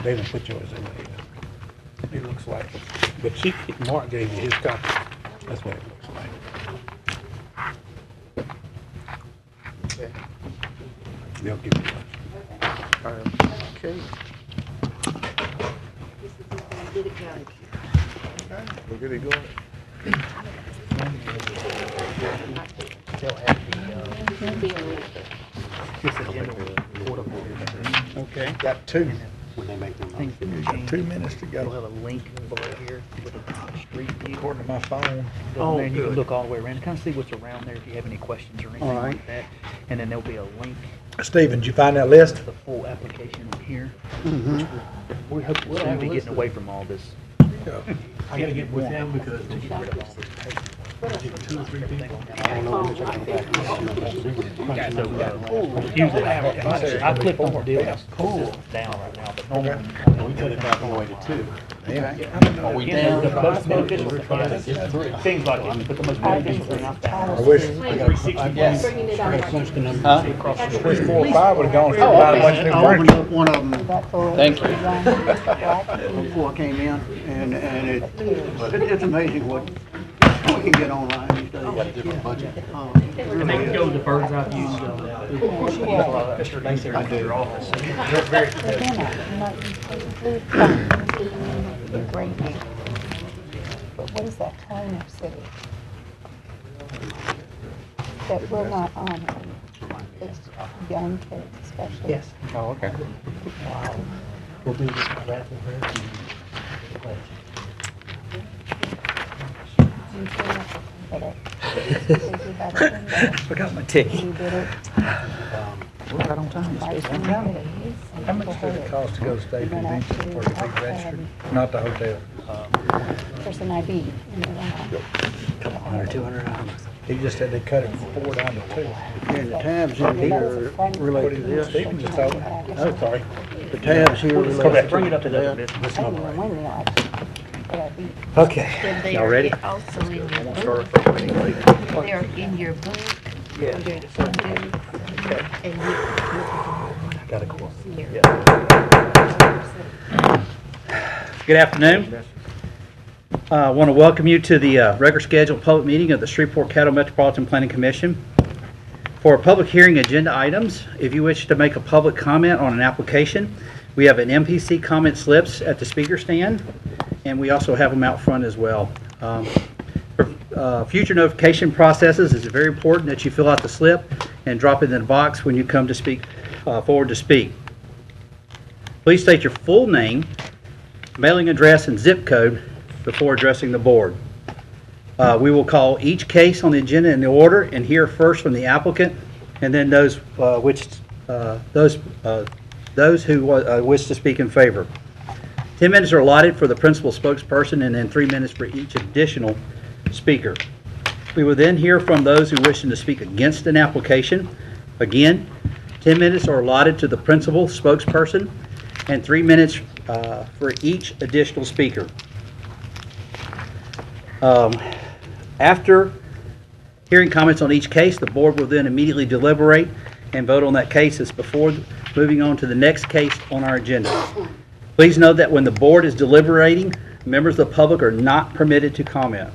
They didn't put yours in there. It looks like, but Mark gave me his copy. That's what it looks like. Okay. They'll give you one. Okay. We're good to go. Okay. Got two. When they make them. You got 2 minutes to We'll go. have a link below here with a street view. According to my phone. Oh, and you can good. look all the way around, kind of see what's around there if you have any questions or anything All right. like that. And then there'll be a link Stephen, did you find that list? to the full application here. Mm-hmm. We'll hopefully soon be getting away from all this. I gotta get with them because To get rid of all this paper. two or three people. I don't know which one. Usually I clicked on the deal, it's down right now, but normally. We cut it back all the way to two. Are we down? The most beneficial thing, things like this, but the most beneficial thing I I found. wish, I guess. Punch the number. wish 4 or 5 would've gone through by much new I opened branch. up one of them Thank you. before I came in, and it's amazing what we can get online these days. Got a different budget. And they can go to bird's eye view, Mr. Lacy at your office. Very But what is that Plano City? That we're not on, it's young kids especially. Yes. Oh, okay. We'll do this raffle here. You can, but it- Forgot my ticket. you did it. We're right on time. How How much does it cost to go to state convention for the big register? Not the hotel. Person ID. and they went on. $200. He just said they cut it from 4 down to 2. And the tabs in here relate to this. Stephen just told me. Oh, sorry. The tabs here relate Bring it up to to that. that. I didn't even win the election, but I beat. Okay. They Y'all are ready? also in your book. Start first meeting late. They are in your book. Yeah. Under the funding. And Got a call. you, here. Good afternoon. I want to welcome you to the regular scheduled public meeting of the Shreveport Caddo Metropolitan Planning Commission. For public hearing agenda items, if you wish to make a public comment on an application, we have an MPC comment slips at the speaker stand, and we also have them out front as well. For future notification processes, it's very important that you fill out the slip and drop it in the box when you come to speak, forward to speak. Please state your full name, mailing address, and zip code before addressing the board. We will call each case on the agenda in the order and hear first from the applicant, and then those who wish to speak in favor. 10 minutes are allotted for the principal spokesperson, and then 3 minutes for each additional speaker. We will then hear from those who wish to speak against an application. Again, 10 minutes are allotted to the principal spokesperson, and 3 minutes for each additional speaker. After hearing comments on each case, the board will then immediately deliberate and vote on that case as before moving on to the next case on our agenda. Please note that when the board is deliberating, members of the public are not permitted to comment.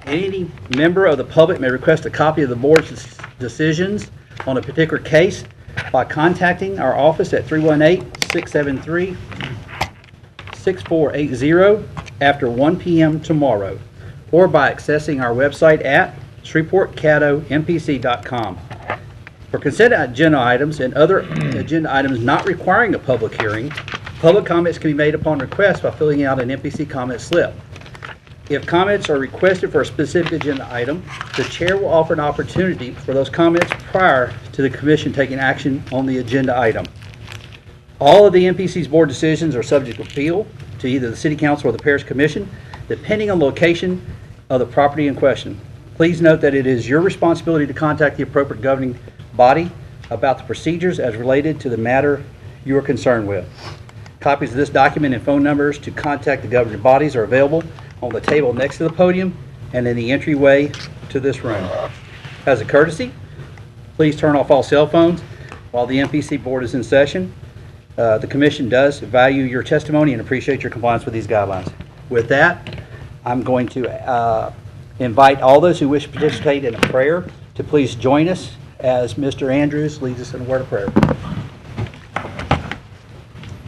Any member of the public may request a copy of the board's decisions on a particular case by contacting our office at 318-673-6480 after 1 p.m. tomorrow, or by accessing our website at shreveportcaddompc.com. For consent agenda items and other agenda items not requiring a public hearing, public comments can be made upon request by filling out an MPC comment slip. If comments are requested for a specific agenda item, the chair will offer an opportunity for those comments prior to the commission taking action on the agenda item. All of the MPC's board decisions are subject to appeal to either the City Council or the Parish Commission, depending on location of the property in question. Please note that it is your responsibility to contact the appropriate governing body about the procedures as related to the matter you are concerned with. Copies of this document and phone numbers to contact the governing bodies are available on the table next to the podium and in the entryway to this room. As a courtesy, please turn off all cell phones while the MPC board is in session. The commission does value your testimony and appreciate your compliance with these guidelines. With that, I'm going to invite all those who wish to participate in a prayer to please join us as Mr. Andrews leads us in a word of prayer.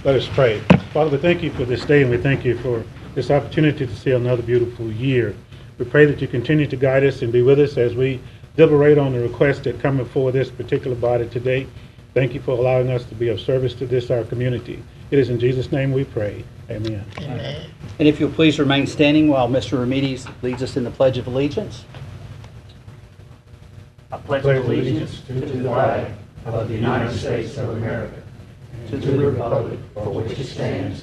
Let us pray. Father, we thank you for this day, and we thank you for this opportunity to see another beautiful year. We pray that you continue to guide us and be with us as we deliberate on the requests that come before this particular body today. Thank you for allowing us to be of service to this, our community. It is in Jesus' name we pray. Amen. Amen. And if you'll please remain standing while Mr. Remedies leads us in the Pledge of Allegiance. I pledge allegiance to the flag of the United States of America, To the republic for which it stands,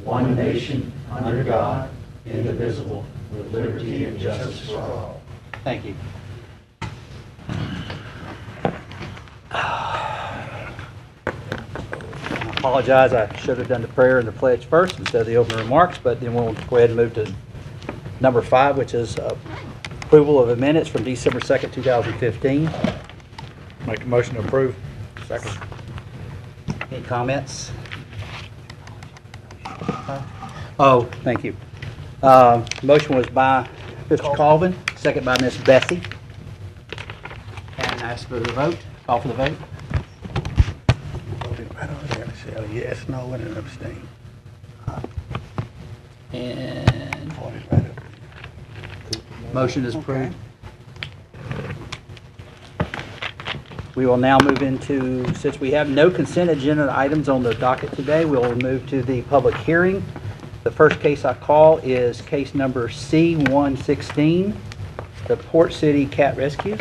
one nation, under God, indivisible, with liberty and justice for all. Thank you. I apologize, I should have done the prayer and the pledge first instead of the opening remarks, but then we'll go ahead and move to number 5, which is approval of the minutes from December 2nd, 2015. Make a motion to approve. Second. Any comments? Oh, thank you. Motion was by Mr. Colvin, second by Ms. Bessie. And ask for the vote, call for the vote. Voted right over there. Say a yes, no, and an abstain. And Voted right up. motion is approved. We will now move into, since we have no consent agenda items on the docket today, we'll move to the public hearing. The first case I call is case number C-116, the Port City Cat Rescue.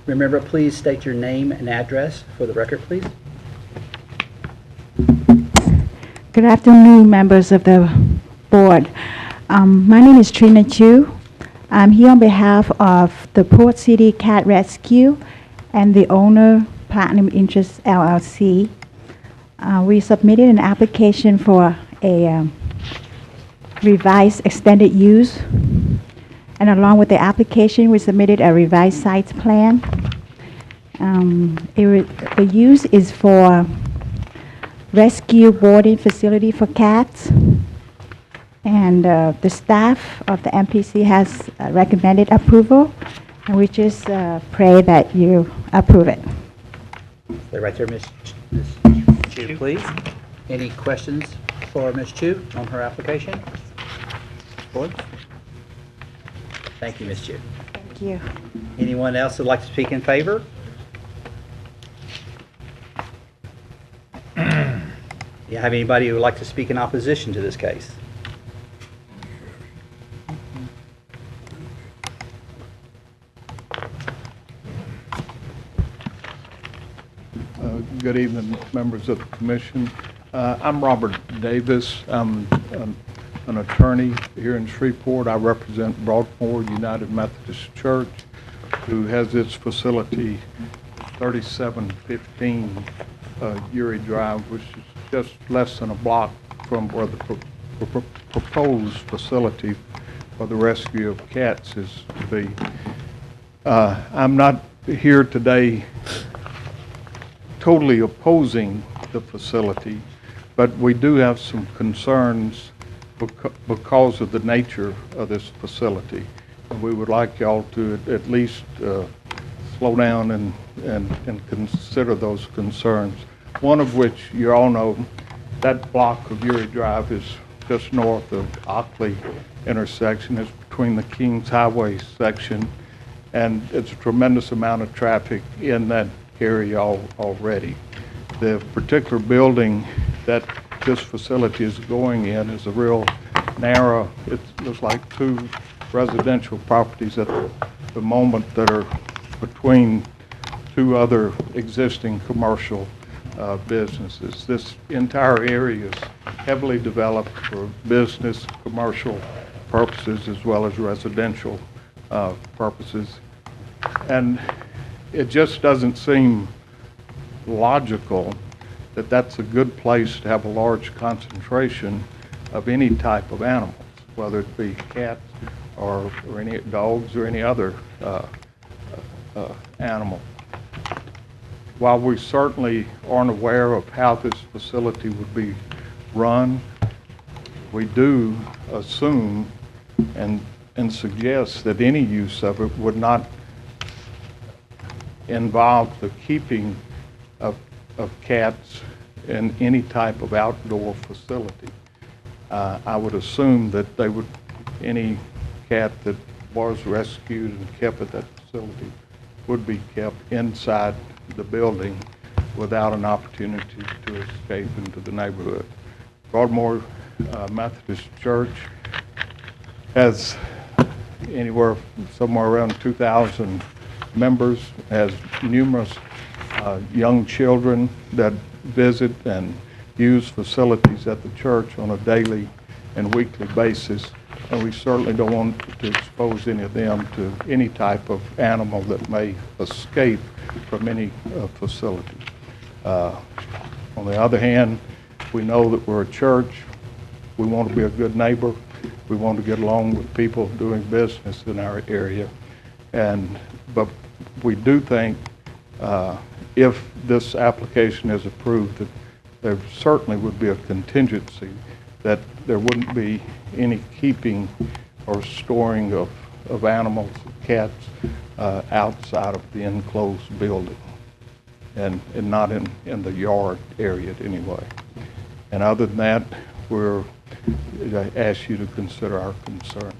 Remember, please state your name and address for the record, please. Good afternoon, members of the board. My name is Trina Chu. I'm here on behalf of the Port City Cat Rescue and the owner, Platinum Interest LLC. We submitted an application for a revised extended use, and along with the application, we submitted a revised site plan. The use is for rescue boarding facility for cats, and the staff of the MPC has recommended approval, and we just pray that you approve it. Stay right there, Ms. Chu, please. Any questions for Ms. Chu on her application? Board? Thank you, Ms. Chu. Thank you. Anyone else who'd like to speak in favor? Do you have anybody who would like to speak in opposition to this case? Good evening, members of the commission. I'm Robert Davis. I'm an attorney here in Shreveport. I represent Broadmoor United Methodist Church, who has its facility 3715 Uri Drive, which is just less than a block from where the proposed facility for the rescue of cats is to be. I'm not here today totally opposing the facility, but we do have some concerns because of the nature of this facility. And we would like y'all to at least slow down and consider those concerns. One of which you all know, that block of Uri Drive is just north of Ockley intersection. It's between the Kings Highway section, and it's a tremendous amount of traffic in that area already. The particular building that this facility is going in is a real narrow, it looks like 2 residential properties at the moment that are between 2 other existing commercial businesses. This entire area is heavily developed for business, commercial purposes, as well as residential purposes. And it just doesn't seem logical that that's a good place to have a large concentration of any type of animals, whether it be cats or any dogs or any other animal. while we certainly aren't aware of how this facility would be run, we do assume and suggest that any use of it would not involve the keeping of cats in any type of outdoor facility. I would assume that any cat that was rescued and kept at that facility would be kept inside the building without an opportunity to escape into the neighborhood. Baltimore Methodist Church has somewhere around 2,000 members, has numerous young children that visit and use facilities at the church on a daily and weekly basis, and we certainly don't want to expose any of them to any type of animal that may escape from any facility. On the other hand, we know that we're a church. We want to be a good neighbor. We want to get along with people doing business in our area. But we do think if this application is approved, that there certainly would be a contingency that there wouldn't be any keeping or storing of animals, cats, outside of the enclosed building and not in the yard area anyway. And other than that, I ask you to consider our concerns.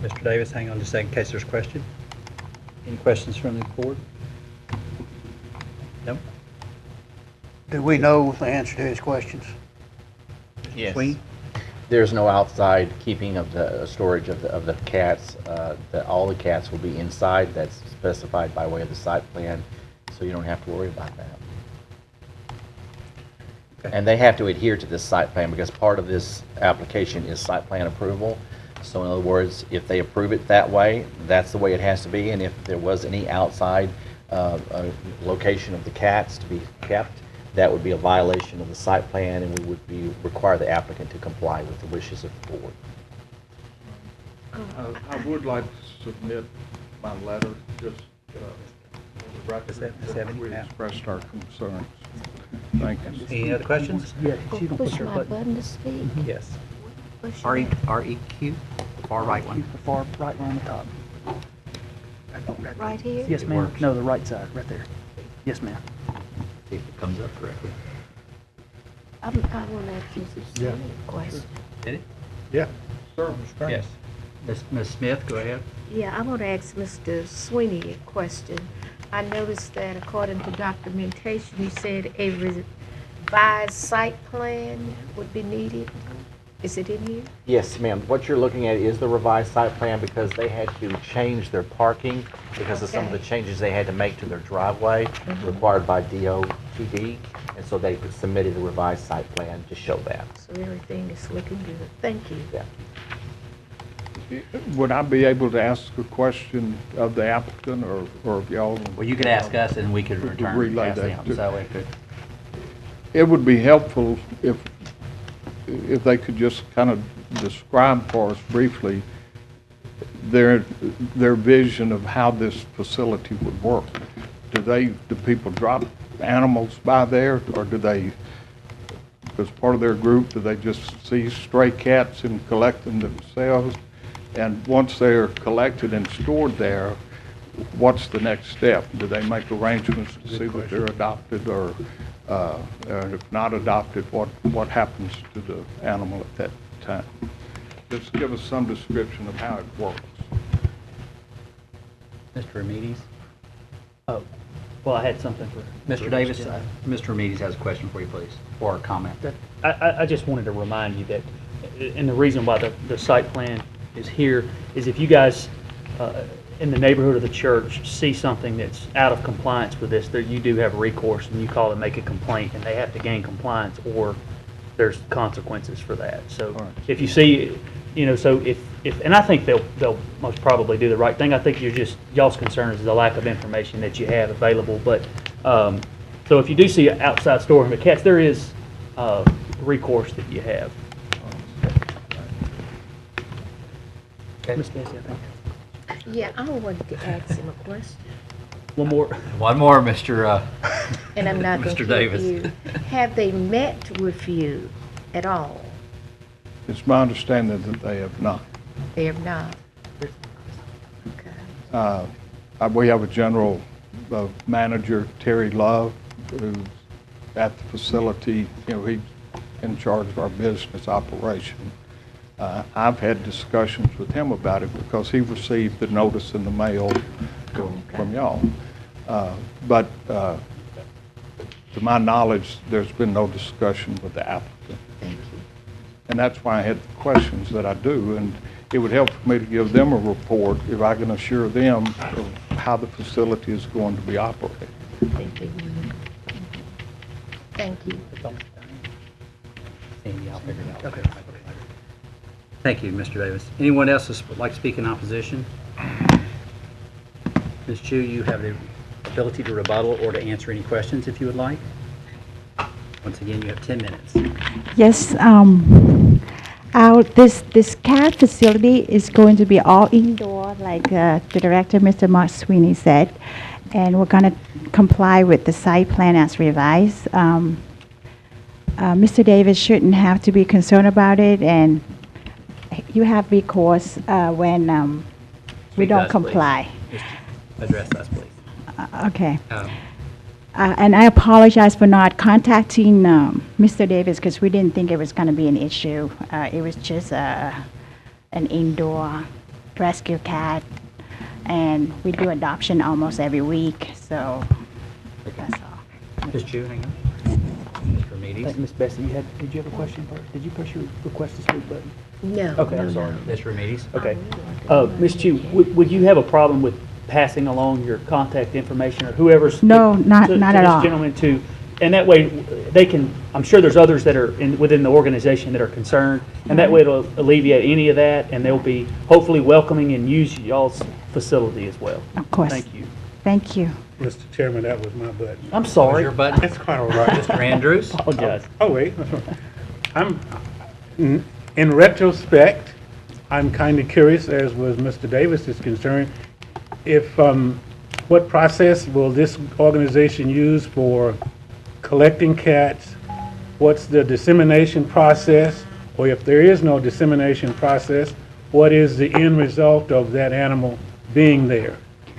Mr. Davis, hang on just a second in case there's a question. Any questions from the board? No? Do we know the answer to his questions? Yes. Sweeney? There's no outside keeping of the storage of the cats. That all the cats will be inside. That's specified by way of the site plan, so you don't have to worry about that. Okay. And they have to adhere to this site plan because part of this application is site plan approval. So in other words, if they approve it that way, that's the way it has to be. And if there was any outside location of the cats to be kept, that would be a violation of the site plan, and we would require the applicant to comply with the wishes of the board. I would like to submit my letter, just on the record that we expressed our concerns. Thank you. Any other questions? Push my button to speak. Yes. Push your- REQ, far right one. The far right one on the top. Right here? Yes, ma'am. No, the right side, right there. Yes, ma'am. See if it comes up correctly. I want to ask you Yeah. a question. Did it? Yeah. Yes. Ms. Smith, go ahead. Yeah, I want to ask Mr. Sweeney a question. I noticed that according to documentation, you said a revised site plan would be needed. Is it in here? Yes, ma'am. What you're looking at is the revised site plan because they had to change their parking because of some of the changes they had to make to their driveway required by DOTD. And so they submitted a revised site plan to show that. So everything is looking good. Thank you. Yeah. Would I be able to ask a question of the applicant or of y'all? Well, you could ask us and we could return relay ask that them. to- So it could. It would be helpful if they could just kind of describe for us briefly their vision of how this facility would work. Do people drop animals by there, or do they, as part of their group, do they just see stray cats and collect them themselves? And once they're collected and stored there, what's the next step? Do they make arrangements to see that they're adopted, or if not adopted, what happens to the animal at that time? Just give us some description of how it works. Mr. Remedies? Oh, well, I had something for. Mr. Davis, Mr. Remedies has a question for you, please, or a comment. I just wanted to remind you that, and the reason why the site plan is here is if you guys in the neighborhood of the church see something that's out of compliance with this, that you do have recourse and you call and make a complaint, and they have to gain compliance, or there's consequences for that. So All right. if you see, so if and I think they'll most probably do the right thing. I think y'all's concern is the lack of information that you have available. But so if you do see outside storing the cats, there is recourse that you have. Okay. Ms. Bessie, I think. Yeah, I wanted to ask him a question. One more. One more, Mr. And I'm not going to Mr. keep Davis. you. Have they met with you at all? It's my understanding that they have not. They have not. Okay. We have a general manager, Terry Love, who's at the facility. You know, he's in charge of our business operation. I've had discussions with him about it because he received the notice in the mail from y'all. But to my knowledge, there's been no discussion with the applicant. Thank you. And that's why I had the questions that I do. And it would help for me to give them a report if I can assure them of how the facility is going to be operated. I think they will. Thank you. Sandy, I'll figure it out. Okay. Thank you, Mr. Davis. Anyone else that would like to speak in opposition? Ms. Chu, you have the ability to rebuttal or to answer any questions if you would like. Once again, you have 10 minutes. Yes, this CAD facility is going to be all indoor, like the director, Mr. Mark Sweeney, said, and we're going to comply with the site plan as revised. Mr. Davis shouldn't have to be concerned about it, and you have recourse when we Speak to don't us, please. comply. Just address us, please. Okay. And I apologize for not contacting Mr. Davis because we didn't think it was going to be an issue. It was just an indoor rescue cat, and we do adoption almost every week, so that's all. Ms. Chu, hang on. Mr. Meades. Ms. Bessie, did you have a question first? Did you push your request to speak button? No. Okay, no, I'm sorry. no. Mr. Meades. Okay. Ms. Chu, would you have a problem with passing along your contact information or whoever's? No, not to at this all. gentleman to, and that way they can, I'm sure there's others that are within the organization that are concerned, and that way it'll alleviate any of that, and they'll be hopefully welcoming and use y'all's facility as well. Of course. Thank you. Thank you. Mr. Chairman, that was my button. I'm sorry. Your button. It's quite all right. Mr. Andrews. Apologize. Oh, wait. In retrospect, I'm kind of curious, as was Mr. Davis is concerned, if, what process will this organization use for collecting cats? What's the dissemination process? Or if there is no dissemination process, what is the end result of that animal being there?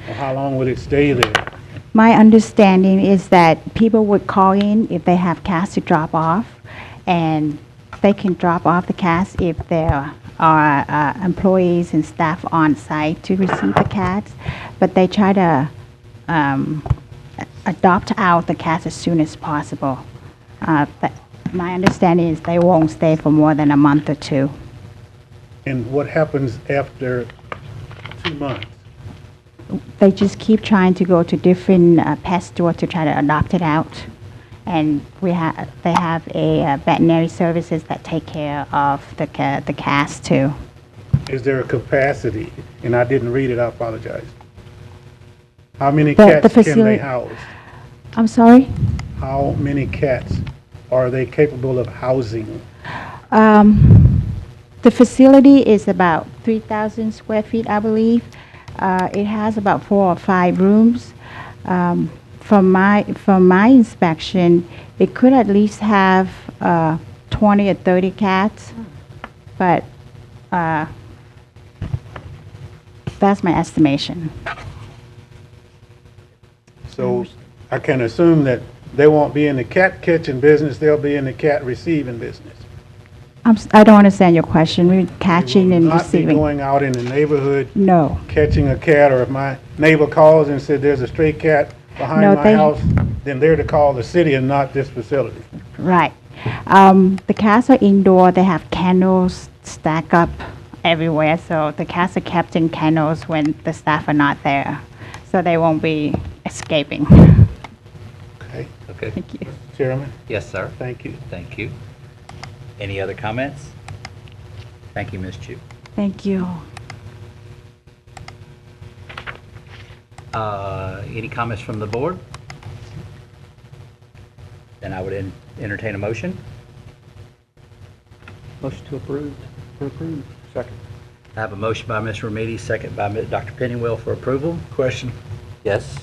Or how long would it stay there? My understanding is that people would call in if they have cats to drop off, and they can drop off the cats if there are employees and staff on site to receive the cats, but they try to adopt out the cats as soon as possible. But my understanding is they won't stay for more than a month or two. And what happens after 2 months? They just keep trying to go to different pet stores to try to adopt it out. And they have a veterinary services that take care of the cats too. Is there a capacity? And I didn't read it, I apologize. How many The cats can they facility- house? I'm sorry? How many cats are they capable of housing? The facility is about 3,000 square feet, I believe. It has about 4 or 5 rooms. From my inspection, it could at least have 20 or 30 cats, but that's my estimation. So I can assume that they won't be in the cat catching business, they'll be in the cat receiving business. I don't understand your question. We're catching and Not be receiving. going out in the neighborhood No. catching a cat, or if my neighbor calls and said there's a stray cat behind No, my house, then they're to call the city and not this facility. Right. The cats are indoor. They have kennels stacked up everywhere. So the cats are kept in kennels when the staff are not there. So they won't be escaping. Okay, Okay. Thank you. Chairman, Yes, sir. thank you. Thank you. Any other comments? Thank you, Ms. Chu. Thank you. Any comments from the board? Then I would entertain a motion. Motion to approve. Second. I have a motion by Mr. Remedy, second by Dr. Pennywell for approval. Question. Yes.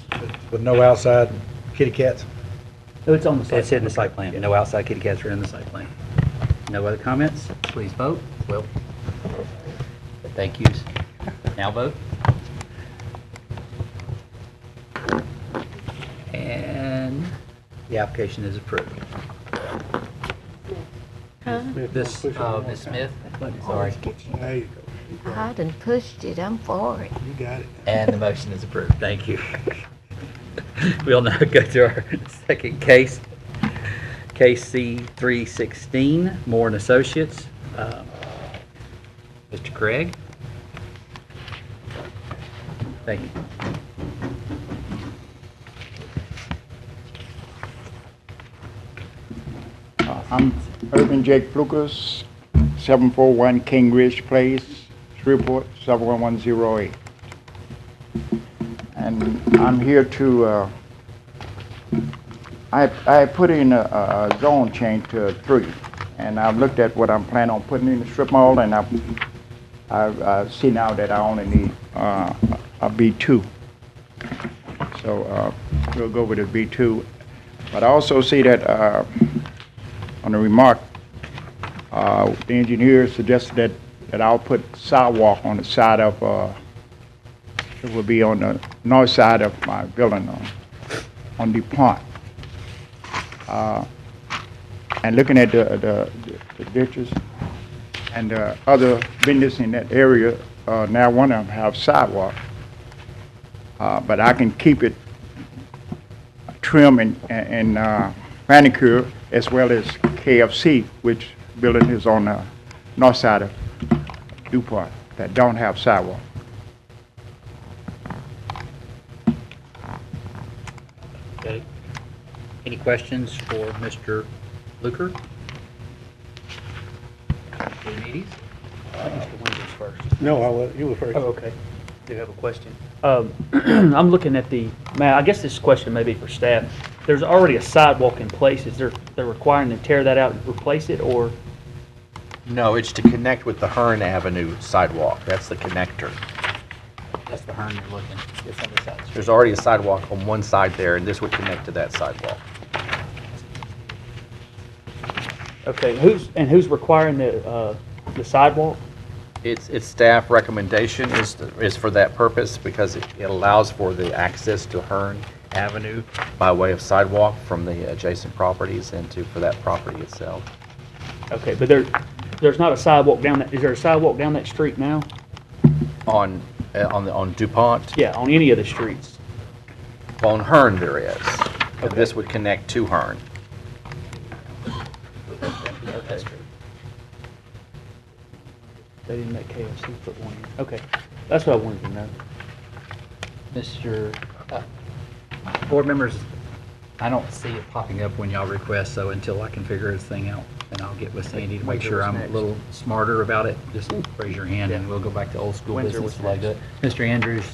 With no outside kitty cats? It's on the site. It's in the site plan. No outside kitty cats are in the site plan. No other comments? Please vote. Will? Thank yous. Now vote. And the application is approved. Huh? This, Ms. Smith, sorry, There you go. I done pushed it, I'm for it. You got it. and the motion is approved. Thank you. We'll now go to our second case, case C-316, Moore and Associates. Mr. Craig? Thank you. I'm Urban Jake Lucas, 741 King Ridge Place, Shreveport, 71108. And I'm here to, I put in a zone change to 3, and I've looked at what I'm planning on putting in the strip mall, and I see now that I only need a B2. So we'll go with a B2. But I also see that on the remark, the engineer suggested that I'll put sidewalk on the side of, it will be on the north side of my building on DuPont. And looking at the ditches and other business in that area, now one of them have sidewalk. But I can keep it trim and manicure, as well as KFC, which building is on the north side of DuPont that don't have sidewalk. Okay. Any questions for Mr. Luker? Mr. Winters first. No, you were first. Oh, okay. Do have a question. I'm looking at the map. I guess this question may be for staff. There's already a sidewalk in place. They're requiring to tear that out and replace it, or? No, it's to connect with the Hearn Avenue sidewalk. That's the connector. That's the Hearn you're looking. It's on the side. There's already a sidewalk on one side there, and this would connect to that sidewalk. Okay, who's requiring the sidewalk? Its staff recommendation is for that purpose, because it allows for the access to Hearn Avenue by way of sidewalk from the adjacent properties into for that property itself. Okay, but there's not a sidewalk down that, is there a sidewalk down that street now? On DuPont, Yeah, on any of the streets. on Hearn there is. And Okay. this would connect to Hearn. Okay. They didn't make KFC put one in. Okay, that's what I wanted to know. Mr. Board members, I don't see it popping up when y'all request, so until I can figure this thing out, and I'll get with Sandy to make sure I'm a little smarter about it, just raise your hand and we'll go back to old school Windsor business was like that. Mr. Andrews,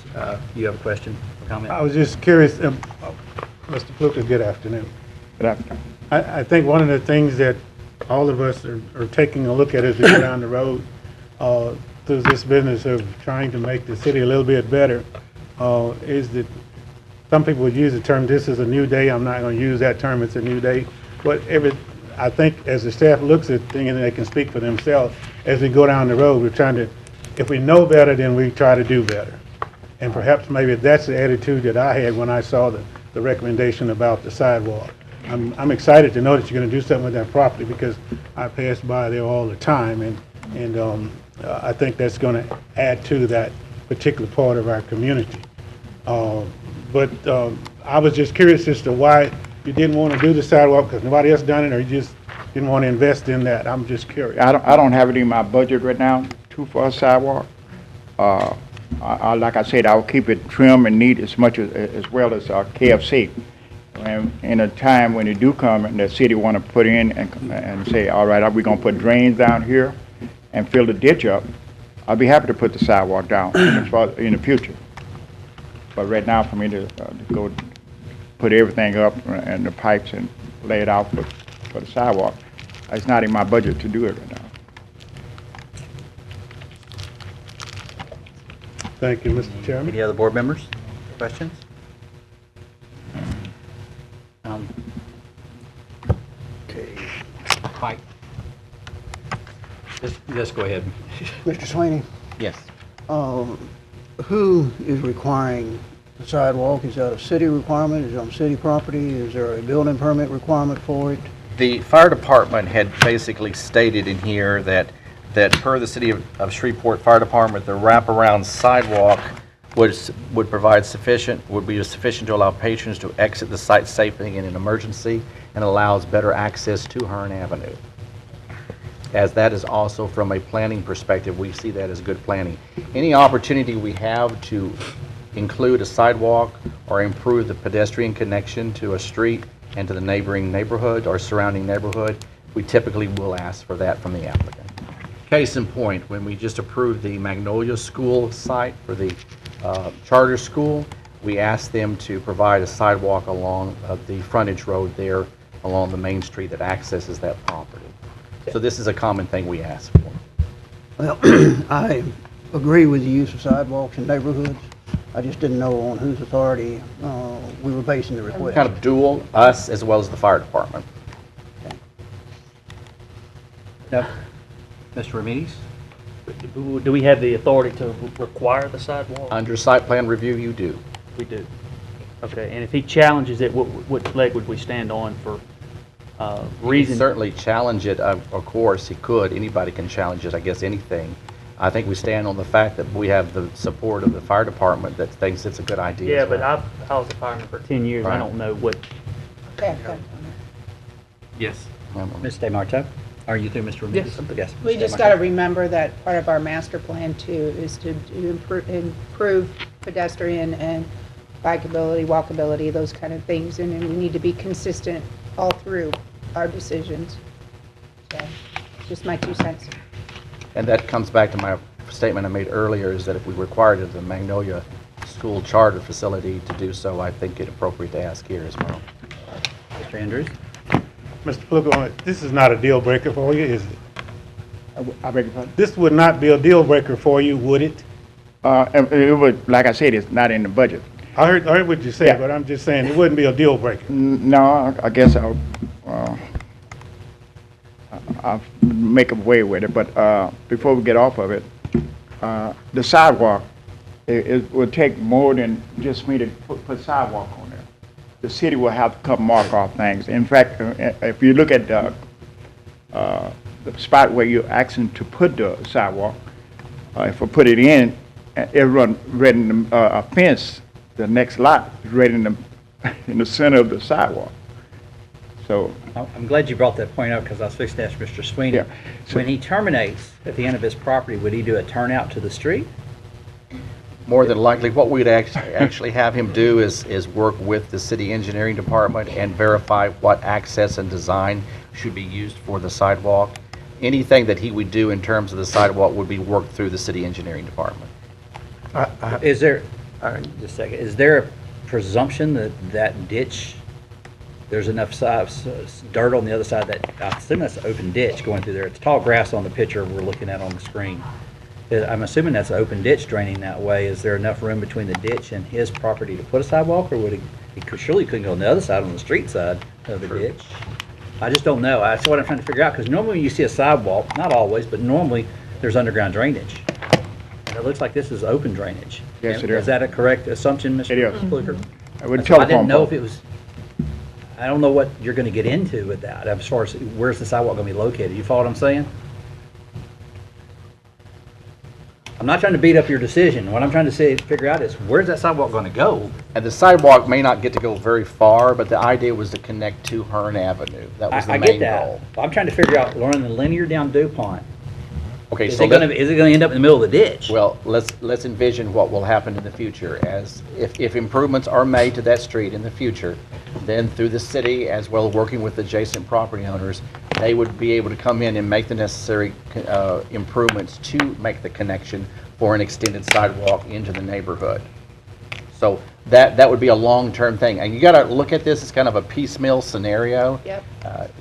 you have a question or comment? I was just curious, Mr. Pluker, good afternoon. Good afternoon. I think one of the things that all of us are taking a look at as we go down the road through this business of trying to make the city a little bit better is that some people would use the term, this is a new day. I'm not going to use that term, it's a new day. But I think as the staff looks at things, and they can speak for themselves, as we go down the road, we're trying to, if we know better, then we try to do better. And perhaps maybe that's the attitude that I had when I saw the recommendation about the sidewalk. I'm excited to know that you're going to do something with that property, because I pass by there all the time, and I think that's going to add to that particular part of our community. But I was just curious as to why you didn't want to do the sidewalk, because nobody else done it, or you just didn't want to invest in that. I'm just curious. I don't have it in my budget right now for a sidewalk. Like I said, I'll keep it trim and neat as well as KFC. And in a time when they do come and the city want to put in and say, all right, are we going to put drains down here and fill the ditch up, I'll be happy to put the sidewalk down in the future. But right now, for me to go put everything up and the pipes and lay it out for the sidewalk, it's not in my budget to do it right now. Thank you, Mr. Chairman. Any other board members? Questions? Okay. Mike? Just go ahead. Mr. Sweeney, Yes. who is requiring the sidewalk? Is that a city requirement? Is it on city property? Is there a building permit requirement for it? The fire department had basically stated in here that per the city of Shreveport Fire Department, the wraparound sidewalk would provide would be sufficient to allow patrons to exit the site safely in an emergency and allows better access to Hearn Avenue. As that is also from a planning perspective, we see that as good planning. Any opportunity we have to include a sidewalk or improve the pedestrian connection to a street and to the neighboring neighborhood or surrounding neighborhood, we typically will ask for that from the applicant. Case in point, when we just approved the Magnolia School site for the charter school, we asked them to provide a sidewalk along the frontage road there along the main street that accesses that property. So this is a common thing we ask for. Well, I agree with the use of sidewalks in neighborhoods. I just didn't know on whose authority we were basing the request. Kind of dual, us as well as the fire department. No. Mr. Remedies? Do we have the authority to require the sidewalk? Under site plan review, you do. We do. Okay, and if he challenges it, what leg would we stand on for He reason? can certainly challenge it, of course, he could. Anybody can challenge it, I guess, anything. I think we stand on the fact that we have the support of the fire department that thinks it's a good idea. Yeah, as but well. I was a fireman for 10 years. I Right. don't know what. Yes. Ms. DeMarto? Are you through, Mr. Remedies? Yes. We Ms. just DeMarto. got to remember that part of our master plan too is to improve pedestrian and bikeability, walkability, those kind of things. And then we need to be consistent all through our decisions. So, just my 2 cents. And that comes back to my statement I made earlier, is that if we required it, the Magnolia School charter facility to do so, I think it appropriate to ask here as well. Mr. Andrews? Mr. Plugo, this is not a deal breaker for you, is it? I beg your pardon? This would not be a deal breaker for you, would it? It would, like I said, it's not in the budget. I heard what you said, Yeah. but I'm just saying it wouldn't be a deal breaker. No, I guess I'll make a way with it, but before we get off of it, the sidewalk, it would take more than just me to put sidewalk on there. The city will have to come mark off things. In fact, if you look at the spot where you're asking to put the sidewalk, if I put it in, it run right in a fence. The next lot is right in the center of the sidewalk. So I'm glad you brought that point up because I was fixing to ask Mr. Sweeney. Yeah. So- When he terminates at the end of his property, would he do a turnout to the street? More than likely, what we'd actually have him do is work with the city engineering department and verify what access and design should be used for the sidewalk. Anything that he would do in terms of the sidewalk would be worked through the city engineering department. Is there, just a second, is there a presumption that that ditch, there's enough dirt on the other side that, I assume that's an open ditch going through there. It's tall grass on the picture we're looking at on the screen. I'm assuming that's an open ditch draining that way. Is there enough room between the ditch and his property to put a sidewalk, or would he surely couldn't go on the other side, on the street side of the ditch? I just don't know. That's what I'm trying to figure out, because normally when you see a sidewalk, not always, but normally there's underground drainage. And it looks like this is open drainage. Yes, it is. Is that a correct assumption, Mr. It is. Pluker? I would That's why I didn't telephone know pole. if it was, I don't know what you're going to get into with that, as far as where's the sidewalk going to be located. You follow what I'm saying? I'm not trying to beat up your decision. What I'm trying to figure out is, where's that sidewalk going to go? And the sidewalk may not get to go very far, but the idea was to connect to Hearn Avenue. That was the I main get goal. that. I'm trying to figure out, running the linear down DuPont, Okay, is so it going to end up in the middle of the ditch? well, let's envision what will happen in the future. As if improvements are made to that street in the future, then through the city, as well as working with adjacent property owners, they would be able to come in and make the necessary improvements to make the connection for an extended sidewalk into the neighborhood. So that would be a long-term thing, and you got to look at this as kind of a piecemeal scenario. Yep.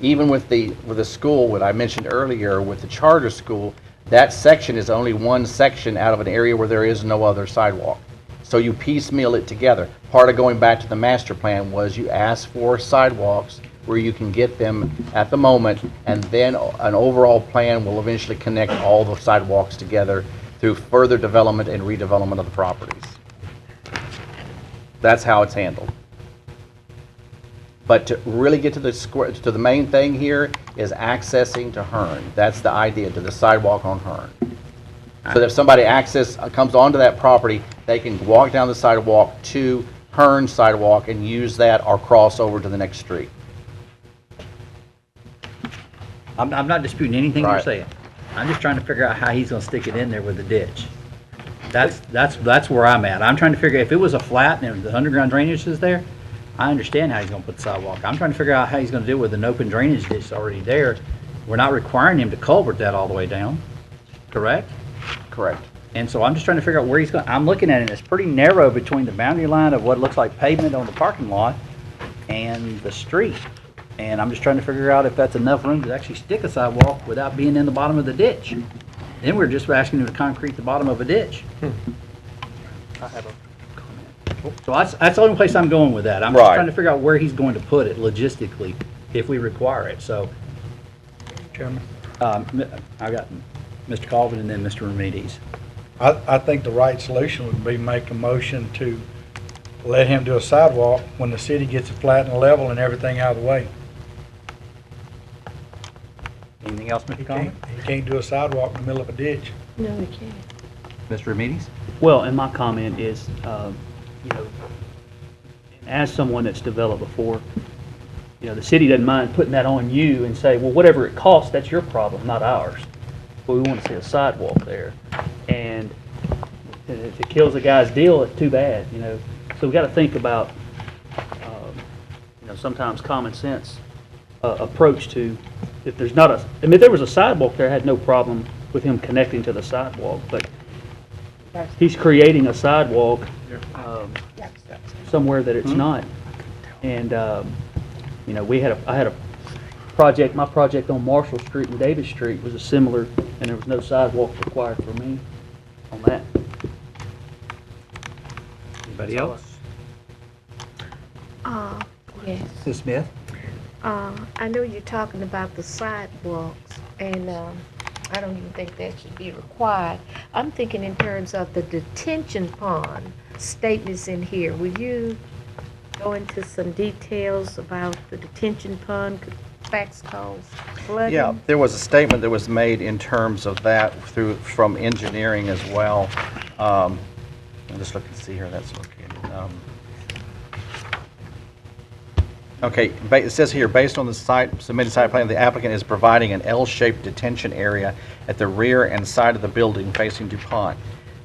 Even with the school, what I mentioned earlier, with the charter school, that section is only one section out of an area where there is no other sidewalk. So you piecemeal it together. Part of going back to the master plan was you ask for sidewalks where you can get them at the moment, and then an overall plan will eventually connect all the sidewalks together through further development and redevelopment of the properties. That's how it's handled. But to really get to the main thing here is accessing to Hearn. That's the idea, to the sidewalk on Hearn. So that if somebody comes onto that property, they can walk down the sidewalk to Hearn sidewalk and use that or cross over to the next street. I'm not disputing anything you're Right. saying. I'm just trying to figure out how he's gonna stick it in there with the ditch. That's where I'm at. I'm trying to figure, if it was a flat and the underground drainage is there, I understand how he's gonna put the sidewalk. I'm trying to figure out how he's gonna deal with an open drainage ditch already there. We're not requiring him to culvert that all the way down, correct? Correct. And so I'm just trying to figure out where he's going. I'm looking at it, it's pretty narrow between the boundary line of what looks like pavement on the parking lot and the street. And I'm just trying to figure out if that's enough room to actually stick a sidewalk without being in the bottom of the ditch. Then we're just asking him to concrete the bottom of a ditch. I have a comment. So that's the only place I'm going with that. I'm just Right. trying to figure out where he's going to put it logistically if we require it. So Chairman, I got Mr. Colvin and then Mr. Remedies. I think the right solution would be make a motion to let him do a sidewalk when the city gets it flat and level and everything out of the way. Anything else, Mr. Colvin? He can't do a sidewalk in the middle of a ditch. No, we can't. Mr. Remedies? Well, and my comment is, as someone that's developed before, the city doesn't mind putting that on you and say, well, whatever it costs, that's your problem, not ours. But we want to see a sidewalk there. And if it kills a guy's deal, it's too bad, So we got to think about, sometimes common sense approach to, if there's not if there was a sidewalk there, I had no problem with him connecting to the sidewalk, but he's creating a sidewalk somewhere that it's not. And, I had a project, my project on Marshall Street and Davis Street was a similar, and there was no sidewalk required for me on that. Anybody else? Yes. Ms. Smith? I know you're talking about the sidewalks, and I don't even think that should be required. I'm thinking in terms of the detention pond statements in here. Will you go into some details about the detention pond facts cause flooding? Yeah, there was a statement that was made in terms of that from engineering as well. I'm just looking to see here that's located. Okay, it says here, based on the submitted site plan, the applicant is providing an L-shaped detention area at the rear and side of the building facing DuPont.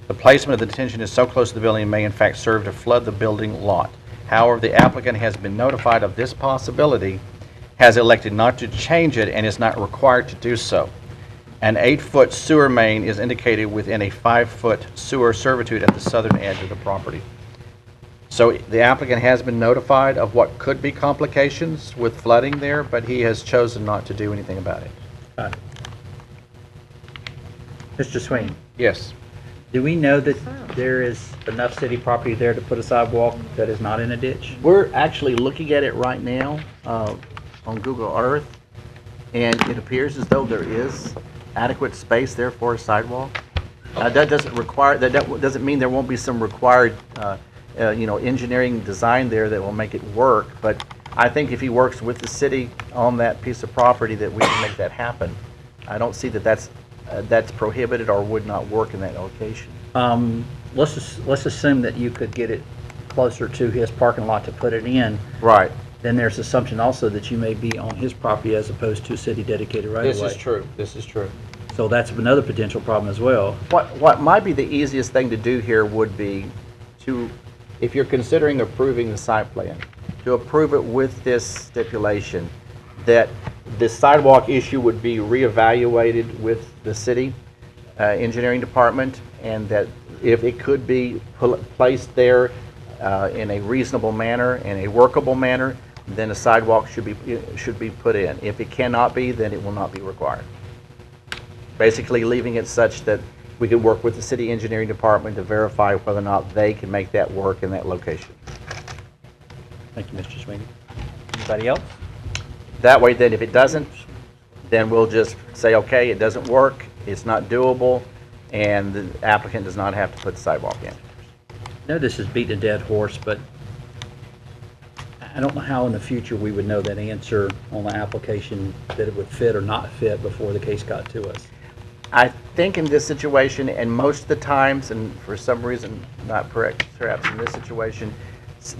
The placement of the detention is so close to the building it may in fact serve to flood the building lot. However, the applicant has been notified of this possibility, has elected not to change it, and is not required to do so. An 8-foot sewer main is indicated within a 5-foot sewer servitude at the southern edge of the property. So the applicant has been notified of what could be complications with flooding there, but he has chosen not to do anything about it. Mr. Swain? Yes. Do we know that there is enough city property there to put a sidewalk that is not in a ditch? We're actually looking at it right now on Google Earth, and it appears as though there is adequate space there for a sidewalk. That doesn't mean there won't be some required engineering design there that will make it work, but I think if he works with the city on that piece of property that we can make that happen. I don't see that that's prohibited or would not work in that location. Let's assume that you could get it closer to his parking lot to put it in. Right. Then there's assumption also that you may be on his property as opposed to city dedicated right away. This is true. This is true. So that's another potential problem as well. What might be the easiest thing to do here would be to, If you're considering approving the site plan, to approve it with this stipulation, that the sidewalk issue would be reevaluated with the city engineering department, and that if it could be placed there in a reasonable manner and a workable manner, then a sidewalk should be put in. If it cannot be, then it will not be required. Basically leaving it such that we could work with the city engineering department to verify whether or not they can make that work in that location. Thank you, Mr. Sweeney. Anybody else? That way, then, if it doesn't, then we'll just say, okay, it doesn't work, it's not doable, and the applicant does not have to put the sidewalk in. I know this is beating a dead horse, but I don't know how in the future we would know that answer on the application that it would fit or not fit before the case got to us. I think in this situation, and most of the times, and for some reason not correct, perhaps in this situation,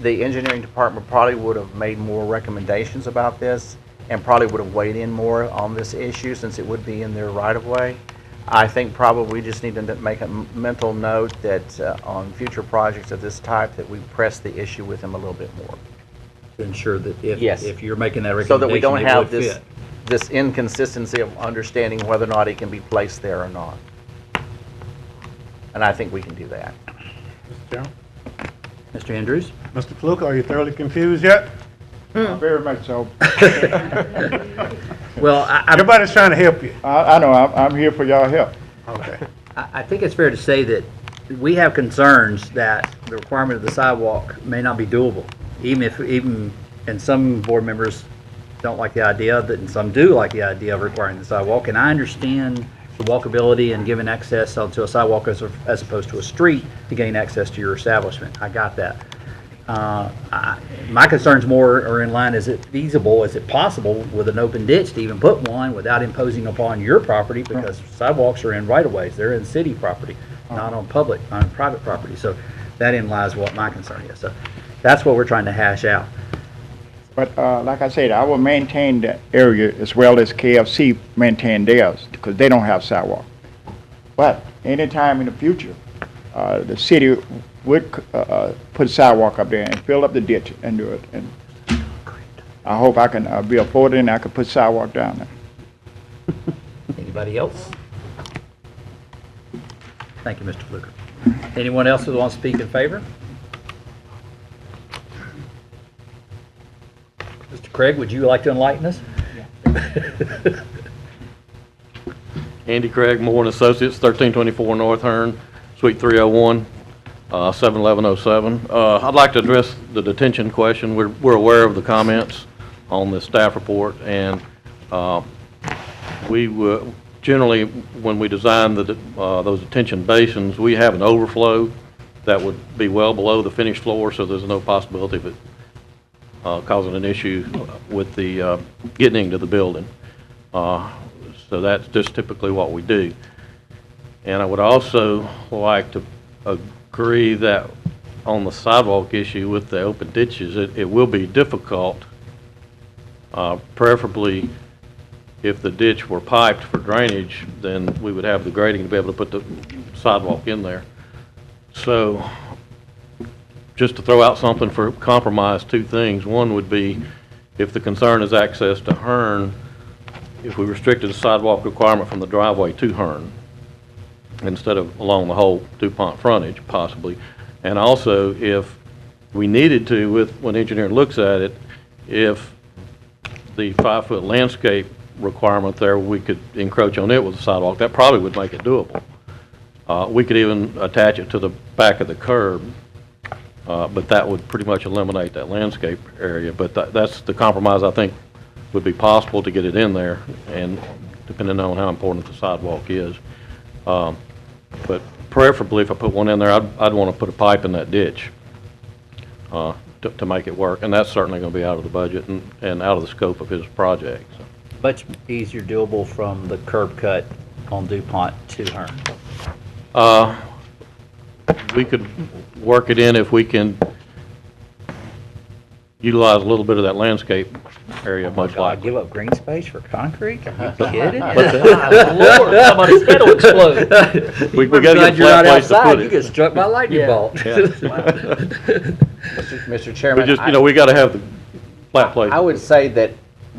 the engineering department probably would have made more recommendations about this and probably would have weighed in more on this issue since it would be in their right-of-way. I think probably we just need to make a mental note that on future projects of this type that we press the issue with them a little bit more. To ensure that Yes. if you're making that So that we don't recommendation, it have would this, fit. this inconsistency of understanding whether or not it can be placed there or not. And I think we can do that. Mr. Chairman? Mr. Andrews? Mr. Fluke, are you thoroughly confused yet? Very much so. Well, Everybody's trying to help you. I know, I'm here for y'all help. Okay. I think it's fair to say that we have concerns that the requirement of the sidewalk may not be doable, and some board members don't like the idea, and some do like the idea of requiring the sidewalk, and I understand the walkability and giving access onto a sidewalk as opposed to a street to gain access to your establishment. I got that. My concerns more are in line, is it feasible, is it possible with an open ditch to even put one without imposing upon your property, because sidewalks are in right-of-ways, they're in city property, not on private property. So that in lies what my concern is. So that's what we're trying to hash out. But like I said, I will maintain the area as well as KFC maintain theirs, because they don't have sidewalk. But anytime in the future, the city would put a sidewalk up there and fill up the ditch and do it. And I hope I can be afforded and I can put sidewalk down there. Anybody else? Thank you, Mr. Fluker. Anyone else who wants to speak in favor? Mr. Craig, would you like to enlighten us? Andy Craig, Moore and Associates, 1324 North Hearn, Suite 301, 71107. I'd like to address the detention question. We're aware of the comments on the staff report, and we generally, when we design those detention basins, we have an overflow that would be well below the finished floor, so there's no possibility of it causing an issue with the getting into the building. So that's just typically what we do. And I would also like to agree that on the sidewalk issue with the open ditches, it will be difficult, preferably if the ditch were piped for drainage, then we would have the grading to be able to put the sidewalk in there. So just to throw out something for compromise, two things. One would be if the concern is access to Hearn, if we restricted the sidewalk requirement from the driveway to Hearn instead of along the whole DuPont frontage, possibly. And also, if we needed to, when the engineer looks at it, if the 5-foot landscape requirement there, we could encroach on it with the sidewalk, that probably would make it doable. We could even attach it to the back of the curb, but that would pretty much eliminate that landscape area. But that's the compromise I think would be possible to get it in there, and depending on how important the sidewalk is. But preferably, if I put one in there, I'd want to put a pipe in that ditch to make it work, and that's certainly going to be out of the budget and out of the scope of his project. So. Much easier doable from the curb cut on DuPont to Hearn. We could work it in if we can utilize a little bit of that landscape area, much like. Give up green space for concrete? Are you kidding? Lord, somebody's head will explode. We got to get a flat place to put it. You get struck by a lightning bolt. Mr. Chairman, We just, we got to have the flat place. I would say that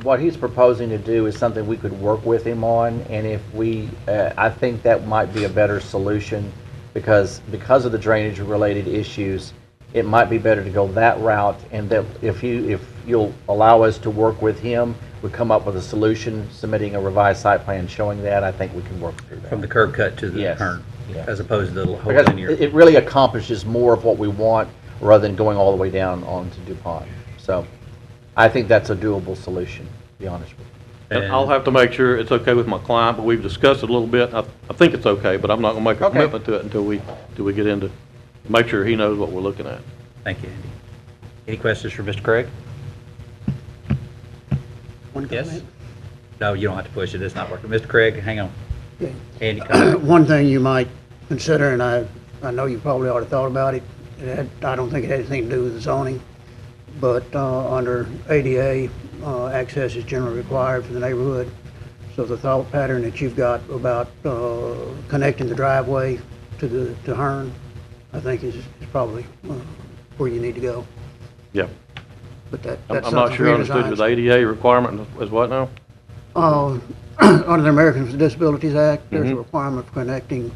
what he's proposing to do is something we could work with him on, and if we, I think that might be a better solution because of the drainage-related issues, it might be better to go that route, and that if you'll allow us to work with him, we come up with a solution, submitting a revised site plan showing that, I think we can work through that. From the curb cut to the Yes. Hearn. as opposed to the whole Because linear. it really accomplishes more of what we want rather than going all the way down onto DuPont. So I think that's a doable solution, to be honest with you. And I'll have to make sure it's okay with my client, but we've discussed it a little bit. I think it's okay, but I'm not gonna make a Okay. commitment to it until we get into, make sure he knows what we're looking at. Thank you, Andy. Any questions for Mr. Craig? One Yes? comment? No, you don't have to push it, it's not working. Mr. Craig, hang on. Okay. Andy, comment? One thing you might consider, and I know you probably already thought about it, I don't think it had anything to do with the zoning, but under ADA, access is generally required for the neighborhood. So the thought pattern that you've got about connecting the driveway to Hearn, I think is probably where you need to go. Yeah. But that's I'm not something sure I understood redesigns. the ADA requirement is what now? Under the Americans with Disabilities Act, there's a Mhm. requirement for connecting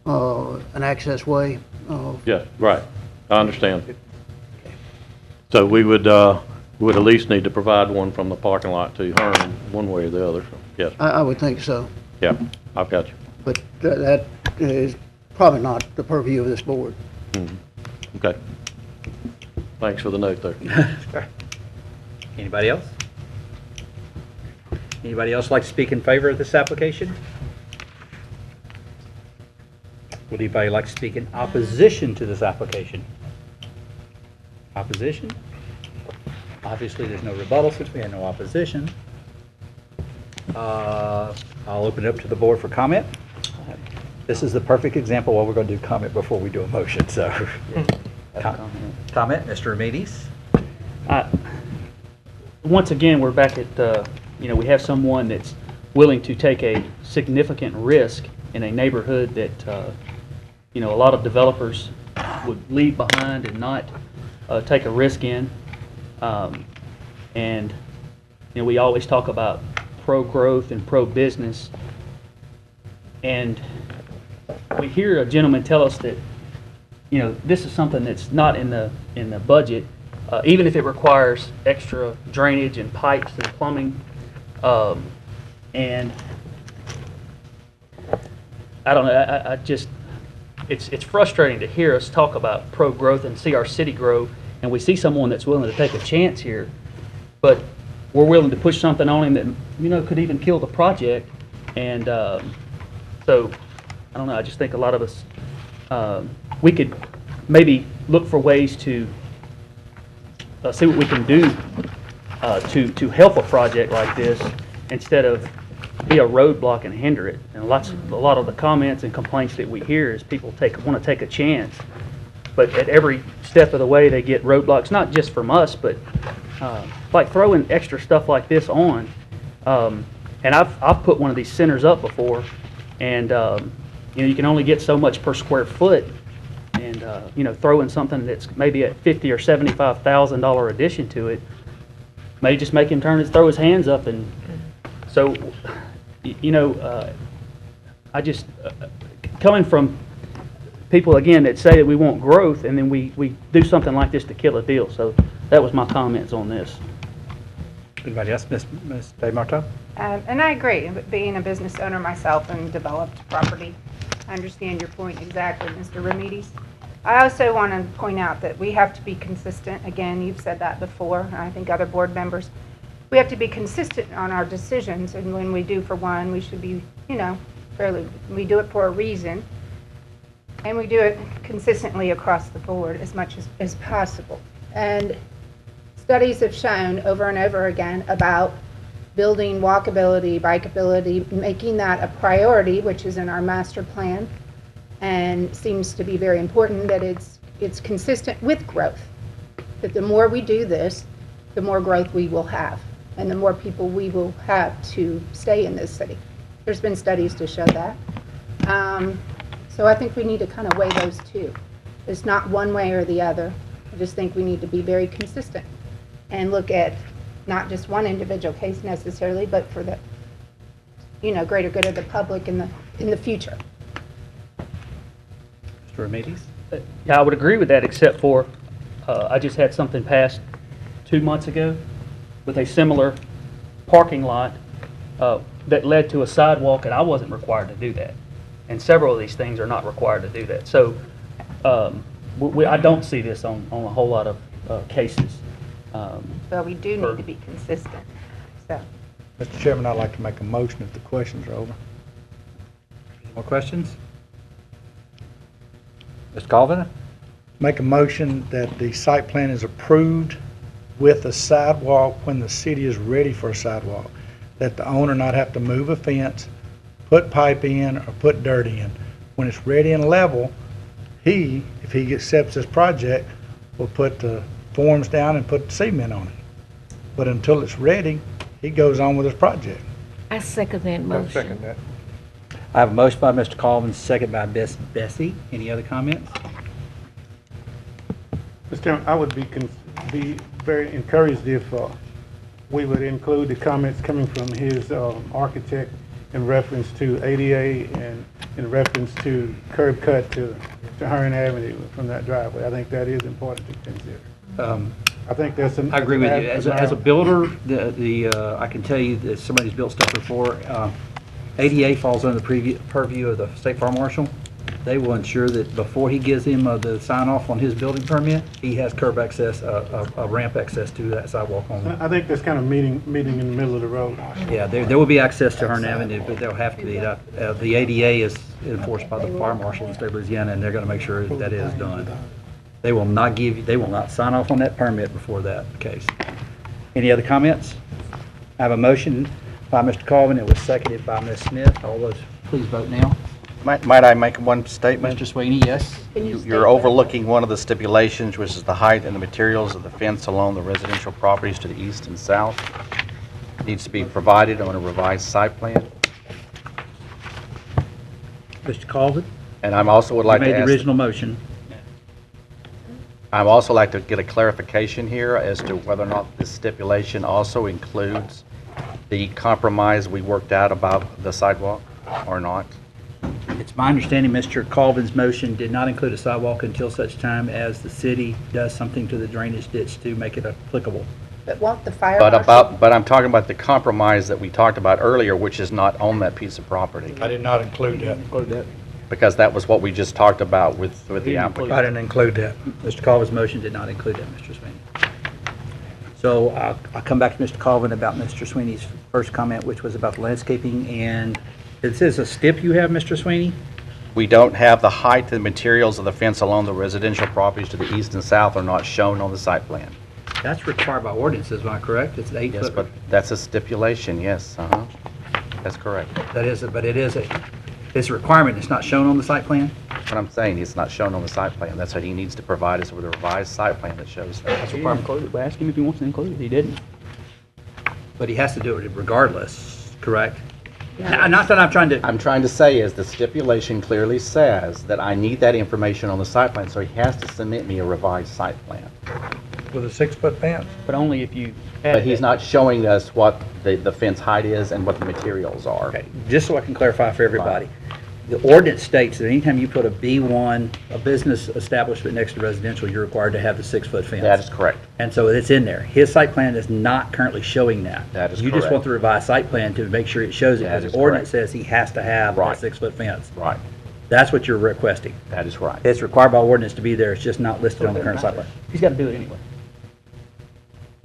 an access way. Yeah, right. I understand. So we would at least need to provide one from the parking lot to Hearn, one way or the other. So, yes, I would think so, yeah, I've got you. but that is probably not the purview of this board. Okay. Thanks for the note there. Anybody else? Anybody else like to speak in favor of this application? Would anybody like to speak in opposition to this application? Opposition? Obviously, there's no rebuttal since we had no opposition. I'll open it up to the board for comment. This is the perfect example where we're going to do comment before we do a motion, so. Comment, Mr. Ramirez? Once again, we're back at, we have someone that's willing to take a significant risk in a neighborhood that, a lot of developers would leave behind and not take a risk in. And, we always talk about pro-growth and pro-business. And we hear a gentleman tell us that, this is something that's not in the budget, even if it requires extra drainage and pipes and plumbing. And I don't know, I just, it's frustrating to hear us talk about pro-growth and see our city grow, and we see someone that's willing to take a chance here, but we're willing to push something on him that, could even kill the project. And so, I don't know, I just think a lot of us, we could maybe look for ways to see what we can do to help a project like this instead of be a roadblock and hinder it. And a lot of the comments and complaints that we hear is people want to take a chance, but at every step of the way they get roadblocks, not just from us, but like throwing extra stuff like this on. And I've put one of these centers up before, and you can only get so much per square foot, and throw in something that's maybe a $50,000 or $75,000 addition to it may just make him throw his hands up. And so, I just coming from people again that say that we want growth, and then we do something like this to kill a deal. So that was my comments on this. Anybody else? Ms. DeMarto? And I agree, being a business owner myself and developed property, I understand your point exactly, Mr. Ramirez. I also want to point out that we have to be consistent. Again, you've said that before, and I think other board members. We have to be consistent on our decisions, and when we do for one, we should be, we do it for a reason, and we do it consistently across the board as much as possible. And studies have shown over and over again about building walkability, bikeability, making that a priority, which is in our master plan, and seems to be very important that it's consistent with growth. That the more we do this, the more growth we will have, and the more people we will have to stay in this city. There's been studies to show that. So I think we need to kind of weigh those two. It's not one way or the other. I just think we need to be very consistent and look at not just one individual case necessarily, but for the, greater good of the public in the future. Mr. Ramirez? Yeah, I would agree with that, except for I just had something passed 2 months ago with a similar parking lot that led to a sidewalk, and I wasn't required to do that. And several of these things are not required to do that. So I don't see this on a whole lot of cases. But we do need to be consistent, so. Mr. Chairman, I'd like to make a motion if the questions are over. More questions? Mr. Colvin? Make a motion that the site plan is approved with a sidewalk when the city is ready for a sidewalk. That the owner not have to move a fence, put pipe in, or put dirt in. When it's ready and level, if he accepts this project, will put the forms down and put cement on it. But until it's ready, he goes on with his project. I second that motion. that. I have a motion by Mr. Colvin, second by Miss Bessie. Any other comments? Mr. Chairman, I would be very encouraged if we would include the comments coming from his architect in reference to ADA and in reference to curb cut to Hearn Avenue from that driveway. I think that is important to consider. I think that's I agree with you. As a builder, I can tell you that somebody's built stuff before. ADA falls under the purview of the State Fire Marshal. They will ensure that before he gives him the sign off on his building permit, he has curb access, a ramp access to that sidewalk only. I think that's kind of meeting in the middle of the road. Yeah, there will be access to Hearn Avenue, but there'll have to be. The ADA is enforced by the fire marshal in the state of Louisiana, and they're going to make sure that is done. They will not sign off on that permit before that case. Any other comments? I have a motion by Mr. Colvin. It was seconded by Ms. Smith. All those, please vote now. Might I make one statement? Mr. Sweeney, yes? You're overlooking one of the stipulations, which is the height and the materials of the fence along the residential properties to the east and south. Needs to be provided on a revised site plan. Mr. Colvin? And I'm also would like to You made ask... the original motion. I'd also like to get a clarification here as to whether or not this stipulation also includes the compromise we worked out about the sidewalk or not. It's my understanding Mr. Colvin's motion did not include a sidewalk until such time as the city does something to the drainage ditch to make it applicable. But won't the fire But marshal? but I'm talking about the compromise that we talked about earlier, which is not on that piece of property, I did not include that. because that was what we just talked about with the applicant. I didn't include that. Mr. Colvin's motion did not include that, Mr. Sweeney. So I'll come back to Mr. Colvin about Mr. Sweeney's first comment, which was about the landscaping, and it says a stip you have, Mr. Sweeney? We don't have the height and materials of the fence along the residential properties to the east and south are not shown on the site plan. That's required by ordinances, am I correct? It's an 8 Yes, foot. but that's a stipulation, yes, That's correct. But it's a requirement, it's not shown on the site plan? What I'm saying, it's not shown on the site plan. That's what he needs to provide us with a revised site plan that shows that. That's required to include it. We asked him if he wants to include it. He didn't. But he has to do it regardless, correct? Not that I'm trying to... I'm trying to say is the stipulation clearly says that I need that information on the site plan, so he has to submit me a revised site plan. With a 6-foot fence? But only if you But he's not showing us what the fence height is and what the materials are. Okay, just so I can clarify for everybody. The ordinance states that anytime you put a B1, a business establishment next to residential, you're required to have the 6-foot fence. That is correct. And so it's in there. His site plan is not currently showing that. That is You just correct. want the revised site plan to make sure it shows it, That because is the ordinance correct. says he has to have Right. that 6-foot fence. Right. That's what you're requesting. That is right. It's required by ordinance to be there, it's just not listed on the current site plan. He's got to do it anyway.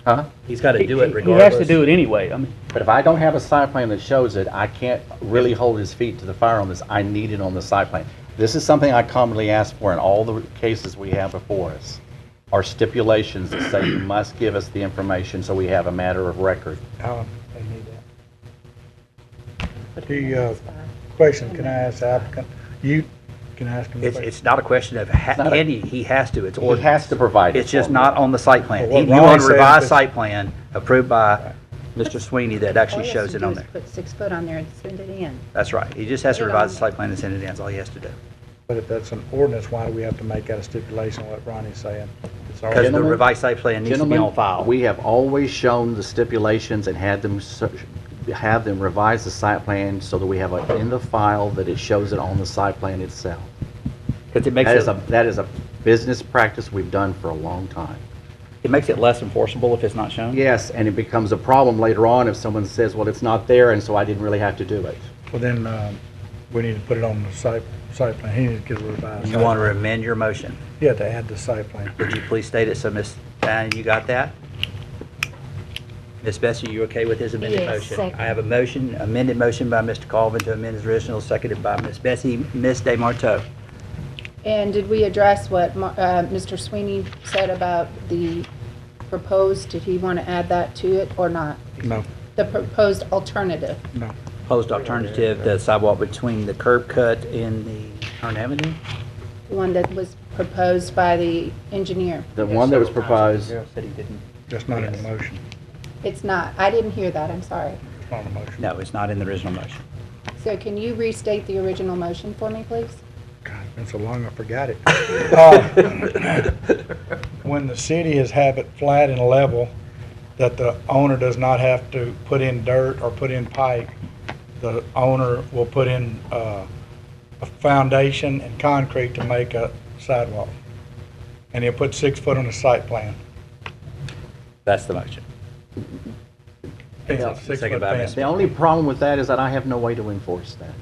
Huh? He's got to do it He regardless. has to do it anyway. I mean, But if I don't have a site plan that shows it, I can't really hold his feet to the fire on this. I need it on the site plan. This is something I commonly ask for in all the cases we have before us, are stipulations that say you must give us the information so we have a matter of record. Alan, they need that. The question, can I ask the applicant? You, can I ask him? a question? It's not a question of he has to, it's He ordinance. has to provide it It's just for me. not on the site plan. Well, what You want Ronnie a said revised is- site plan approved by Mr. Sweeney that All actually he has shows to it do on is there. Put 6 foot on there and send it in. That's right. He just has to Put it revise on the site plan and send it in, that's all he has to do. But if that's an ordinance, why do we have to make that a stipulation, what Ronnie's saying? It's Because already- the Gentlemen- revised site plan needs to be on file. We have always shown the stipulations and had them revise the site plan so that we have it in the file that it shows it on the site plan itself. Because it makes That is a business practice we've done for a long time. it makes it less enforceable if it's not shown. Yes, and it becomes a problem later on if someone says, well, it's not there, and so I didn't really have to do it. Well, then, We need to put it on the site plan. He needs to get a revised. You want to amend your motion? Yeah, to add the site plan. Would you please state it, so Ms. Diane, you got that? Ms. Bessie, you okay with his amended Yes, motion? second. I have a motion, amended motion by Mr. Colvin to amend his original, seconded by Ms. Bessie. Ms. DeMarteau. And did we address what Mr. Sweeney said about the proposed, did he want to add that to it or not? No, The proposed alternative? no. Proposed alternative, the sidewalk between the curb cut and the Hearn Avenue? The one that was proposed by the engineer? The one that was proposed, Said he didn't. That's not in the motion. It's not. I didn't hear that, I'm sorry. It's not in the motion. No, it's not in the original motion. So can you restate the original motion for me, please? God, it's been so long I forgot it. When the city has have it flat and level, that the owner does not have to put in dirt or put in pipe, the owner will put in a foundation and concrete to make a sidewalk. And he'll put 6 foot on the site plan. That's the motion. Fence, Yeah, 6 second foot by fence. the only problem with that is that I have no way to enforce that.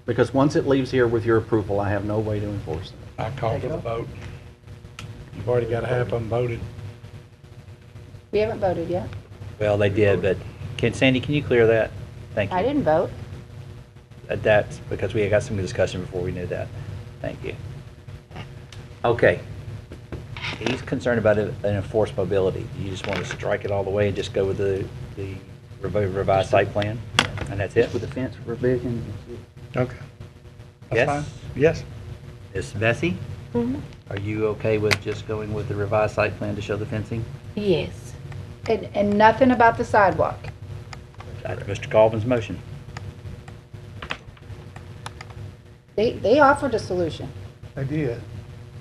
Because once it leaves here with your approval, I have no way to enforce it. I call for the vote. You've already got half of them voted. We haven't voted yet. Well, they did, but Sandy, can you clear that? Thank you. I didn't vote. That's because we got some discussion before we knew that. Thank you. Okay. He's concerned about an enforceability. You just want to strike it all the way and just go with the revised site plan? And that's it? With the fence revision. Okay. Yes? That's fine. Yes. Ms. Bessie? Are you okay with just going with the revised site plan to show the fencing? Yes. And nothing about the sidewalk? That's Mr. Colvin's motion. They offered a solution. I did.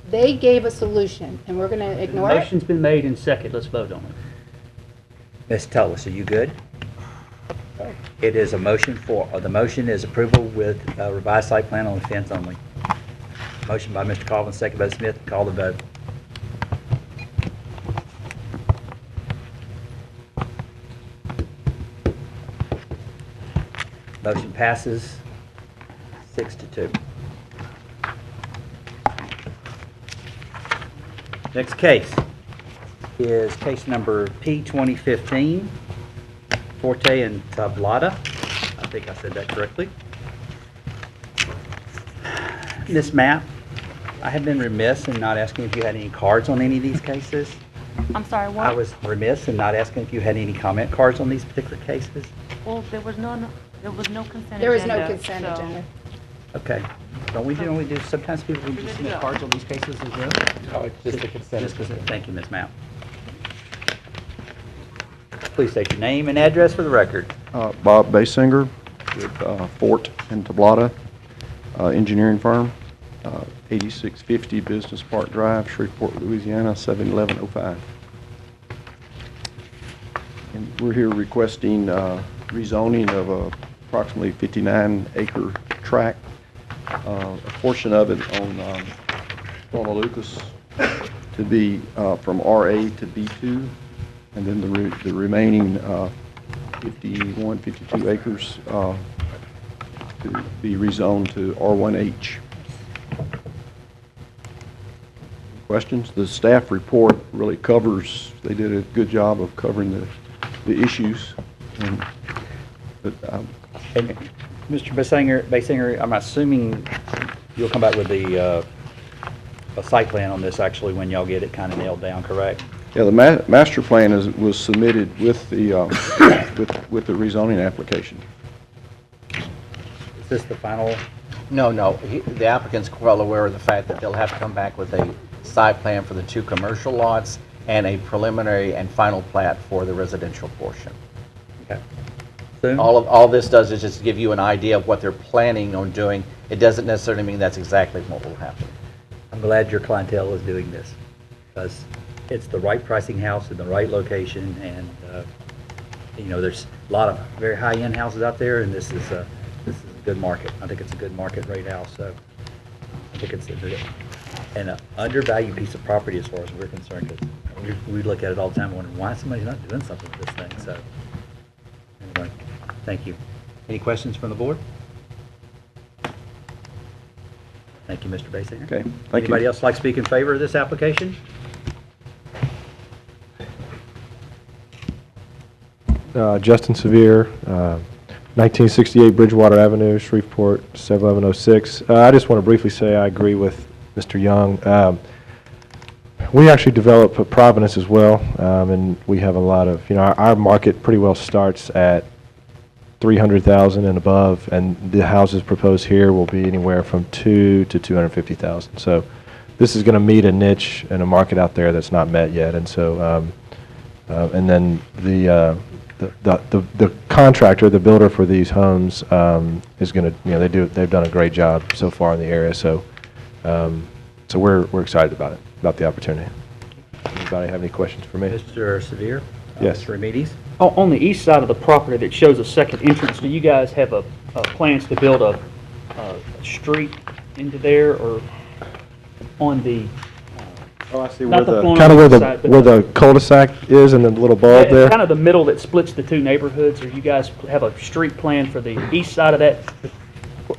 They gave a solution, and we're going to The ignore it? motion's been made and second, let's vote on it. Ms. Tullis, are you good? It is a motion for, the motion is approval with revised site plan on the fence only. Motion by Mr. Colvin, second by Smith. Call the vote. Motion passes 6-2. Next case is case number P 2015, Forte and Tablada. I think I said that correctly. This map, I have been remiss in not asking if you had any cards on any of these cases. I'm sorry, what? I was remiss in not asking if you had any comment cards on these particular cases. Well, there was no consent agenda. There was no consent so- agenda. Okay. Don't we generally do, sometimes people will just submit cards on these cases as well? Just the consent. Just consent. Thank you, Ms. Mount. Please state your name and address for the record. Bob Basinger with Fort and Tablada engineering firm, 8650 Business Park Drive, Shreveport, Louisiana, 71105. And we're here requesting rezoning of approximately 59-acre tract. A portion of it on Donna Lucas to be from RA to B2, and then the remaining 51, 52 acres to be rezoned to R1H. Questions? The staff report really covers, they did a good job of covering the issues. And Mr. Basinger, I'm assuming you'll come back with a site plan on this actually when y'all get it kind of nailed down, correct? yeah, the master plan was submitted with the with the rezoning application. Is this the final? No, the applicant's well aware of the fact that they'll have to come back with a site plan for the 2 commercial lots and a preliminary and final plat for the residential portion. Okay. Soon? All this does is just give you an idea of what they're planning on doing. It doesn't necessarily mean that's exactly what will happen. I'm glad your clientele is doing this, because it's the right pricing house in the right location, and, you know, there's a lot of very high-end houses out there, and this is a good market. I think it's a good market rate house, so I think it's an undervalued piece of property as far as we're concerned, because we look at it all the time and wonder why somebody's not doing something with this thing, so, anyway, thank you. Any questions from the board? Thank you, Mr. Basinger. Okay, thank you. Anybody else like to speak in favor of this application? Justin Severe, 1968 Bridgewater Avenue, Shreveport, 71106. I just want to briefly say I agree with Mr. Young. We actually develop at Providence as well, and we have a lot of, our market pretty well starts at 300,000 and above, and the houses proposed here will be anywhere from 2 to 250,000. So this is going to meet a niche and a market out there that's not met yet, and so, and then the contractor, the builder for these homes, is going to, they've done a great job so far in the area. So, so we're excited about it, about the opportunity. Anybody have any questions for me? Mr. Severe? Yes. Mr. Remedies? On the east side of the property that shows a second entrance, do you guys have plans to build a street into there, or on the? Oh, I see. Not the front Kind of side, but where the cul-de-sac is and the little bulb yeah, there? kind of the middle that splits the two neighborhoods, or you guys have a street plan for the east side of that?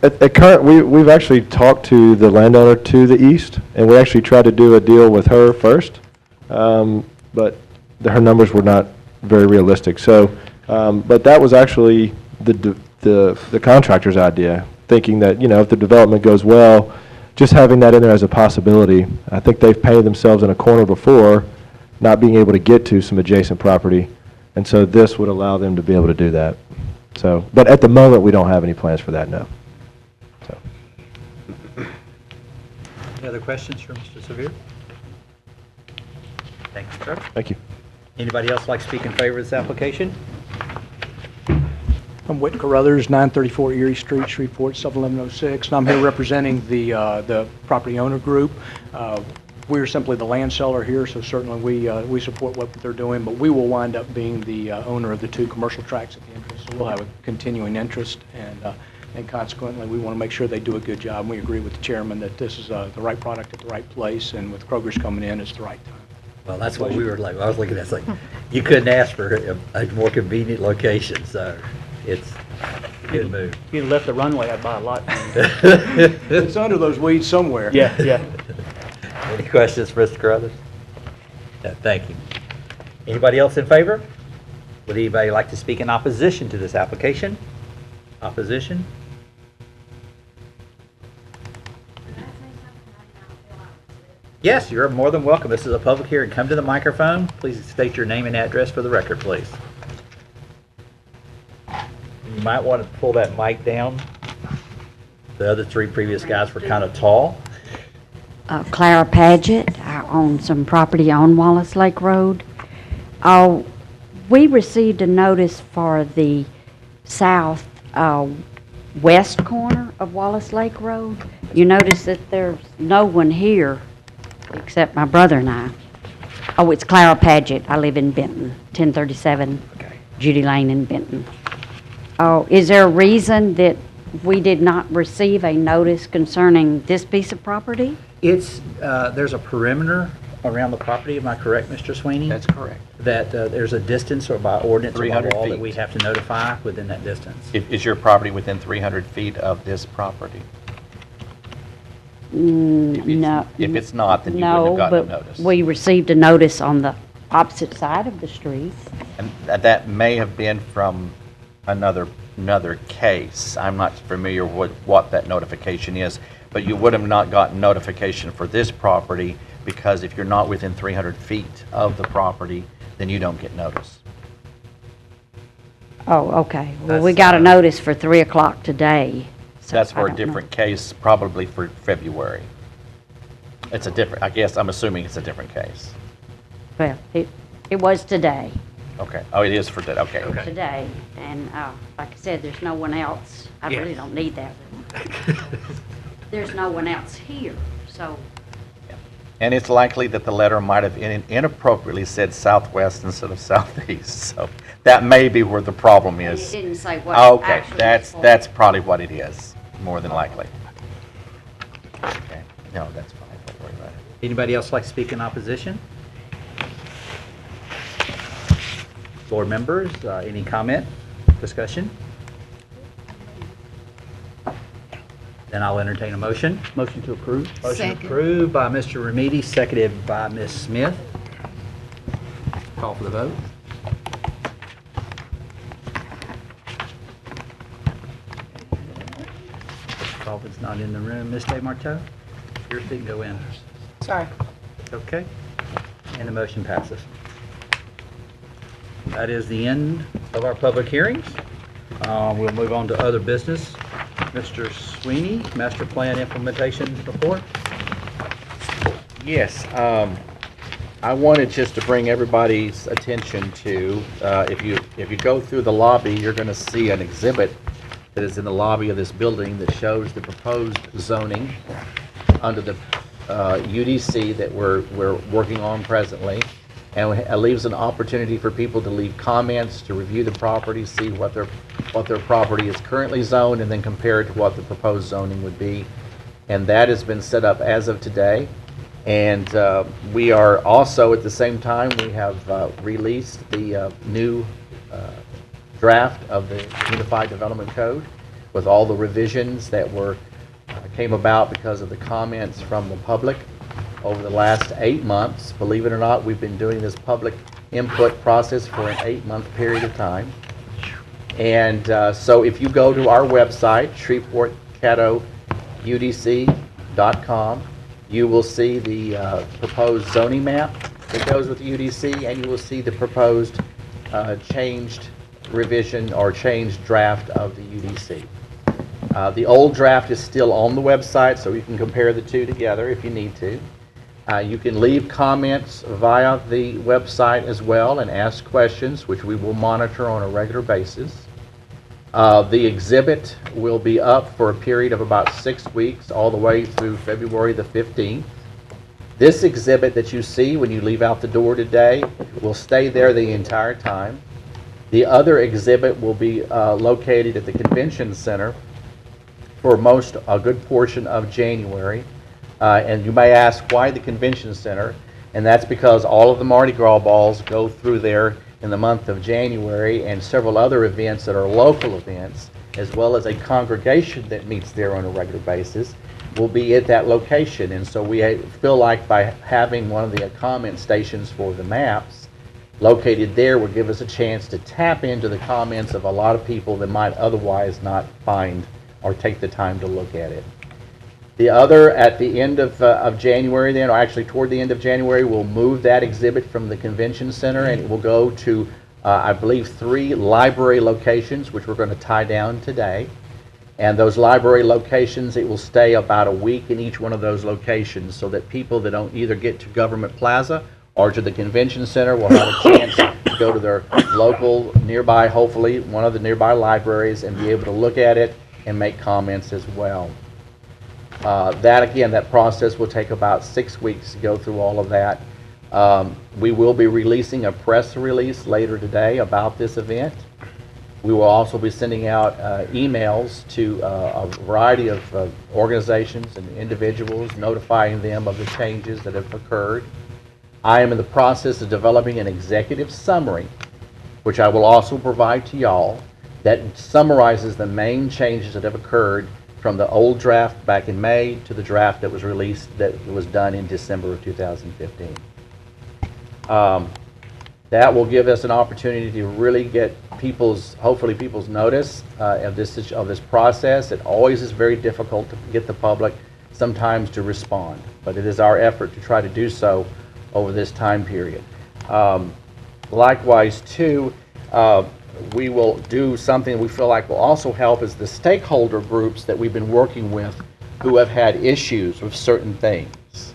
At current, we've actually talked to the landowner to the east, and we actually tried to do a deal with her first, but her numbers were not very realistic. So, but that was actually the contractor's idea, thinking that, if the development goes well, just having that in there as a possibility. I think they've painted themselves in a corner before, not being able to get to some adjacent property, and so this would allow them to be able to do that. So, but at the moment, we don't have any plans for that, no. So. Any other questions for Mr. Severe? Thank you, sir. Thank you. Anybody else like to speak in favor of this application? I'm Whit Carruthers, 934 Erie Street, Shreveport, 71106, and I'm here representing the property owner group. We're simply the land seller here, so certainly we support what they're doing, but we will wind up being the owner of the two commercial tracts at the entrance, so we'll have a continuing interest, and consequently, we want to make sure they do a good job. We agree with the chairman that this is the right product at the right place, and with Kroger's coming in, it's the right time. Well, that's what we were like. I was looking at it, it's like, you couldn't ask for a more convenient location, so it's a good move. If you'd left the runway, I'd buy a lot. It's under those weeds somewhere. Yeah, yeah. Any questions for Mr. Carruthers? No, thank you. Anybody else in favor? Would anybody like to speak in opposition to this application? Opposition? Yes, you're more than welcome. This is a public hearing. Come to the microphone. Please state your name and address for the record, please. You might want to pull that mic down. The other three previous guys were kind of tall. Clara Paget. I own some property on Wallace Lake Road. We received a notice for the south west corner of Wallace Lake Road. You notice that there's no one here except my brother and I. Oh, it's Clara Paget. I live in Benton, 1037 Judy Lane in Benton. Oh, is there a reason that we did not receive a notice concerning this piece of property? It's, there's a perimeter around the property, am I correct, Mr. Sweeney? That's correct. That there's a distance or by ordinance or by 300 law that feet. we have to notify within that distance. Is your property within 300 feet of this property? No. If it's not, then you wouldn't have gotten a No, notice. but we received a notice on the opposite side of the street. And that may have been from another case. I'm not familiar with what that notification is, but you would have not gotten notification for this property because if you're not within 300 feet of the property, then you don't get notice. Oh, okay. Well, we got a notice for 3 o'clock today. So That's I for a don't know. different case, probably for February. It's a different, I guess, I'm assuming it's a different case. Well, it was today. Okay. Oh, it is for today. Okay. Okay. Today, and like I said, there's no one else. I Yes. really don't need that. There's no one else here, so. And it's likely that the letter might have inappropriately said southwest instead of southeast. So that may be where the problem And is. it didn't say what Okay, actually it's for. that's probably what it is, more than likely. Okay. No, that's fine. Don't worry about it. Anybody else like to speak in opposition? Board members, any comment, discussion? Then I'll entertain a motion. Motion to approve. Motion Second. approved by Mr. Remedy, seconded by Ms. Smith. Call for the vote. Mr. Colvin's not in the room. Ms. DeMarteau, your seat go in. Sorry. Okay. And the motion passes. That is the end of our public hearings. We'll move on to other business. Mr. Sweeney, Master Plan Implementation Report. Yes, I wanted just to bring everybody's attention to, if you go through the lobby, you're going to see an exhibit that is in the lobby of this building that shows the proposed zoning under the UDC that we're working on presently. And it leaves an opportunity for people to leave comments, to review the property, see what their property is currently zoned, and then compare it to what the proposed zoning would be. And that has been set up as of today. And we are also, at the same time, we have released the new draft of the Unified Development Code with all the revisions that came about because of the comments from the public over the last 8 months. Believe it or not, we've been doing this public input process for an 8-month period of time. And so if you go to our website, Shreveport Caddo UDC.com, you will see the proposed zoning map that goes with the UDC, and you will see the proposed changed revision or changed draft of the UDC. The old draft is still on the website, so you can compare the two together if you need to. You can leave comments via the website as well and ask questions, which we will monitor on a regular basis. The exhibit will be up for a period of about 6 weeks, all the way through February the 15th. This exhibit that you see when you leave out the door today will stay there the entire time. The other exhibit will be located at the Convention Center for a good portion of January. And you may ask, why the Convention Center? And that's because all of the Mardi Gras balls go through there in the month of January, and several other events that are local events, as well as a congregation that meets there on a regular basis, will be at that location. And so we feel like by having one of the comment stations for the maps located there will give us a chance to tap into the comments of a lot of people that might otherwise not find or take the time to look at it. The other, at the end of January then, or actually toward the end of January, we'll move that exhibit from the Convention Center, and it will go to, I believe, 3 library locations, which we're going to tie down today. And those library locations, it will stay about a week in each one of those locations, so that people that don't either get to Government Plaza or to the Convention Center will have a chance to go to their local, nearby, hopefully, one of the nearby libraries, and be able to look at it and make comments as well. That process will take about 6 weeks to go through all of that. We will be releasing a press release later today about this event. We will also be sending out emails to a variety of organizations and individuals, notifying them of the changes that have occurred. I am in the process of developing an executive summary, which I will also provide to y'all, that summarizes the main changes that have occurred from the old draft back in May to the draft that was released, that was done in December of 2015. That will give us an opportunity to really get hopefully people's notice of this process. It always is very difficult to get the public sometimes to respond, but it is our effort to try to do so over this time period. Likewise, too, we will do something we feel like will also help is the stakeholder groups that we've been working with who have had issues with certain things.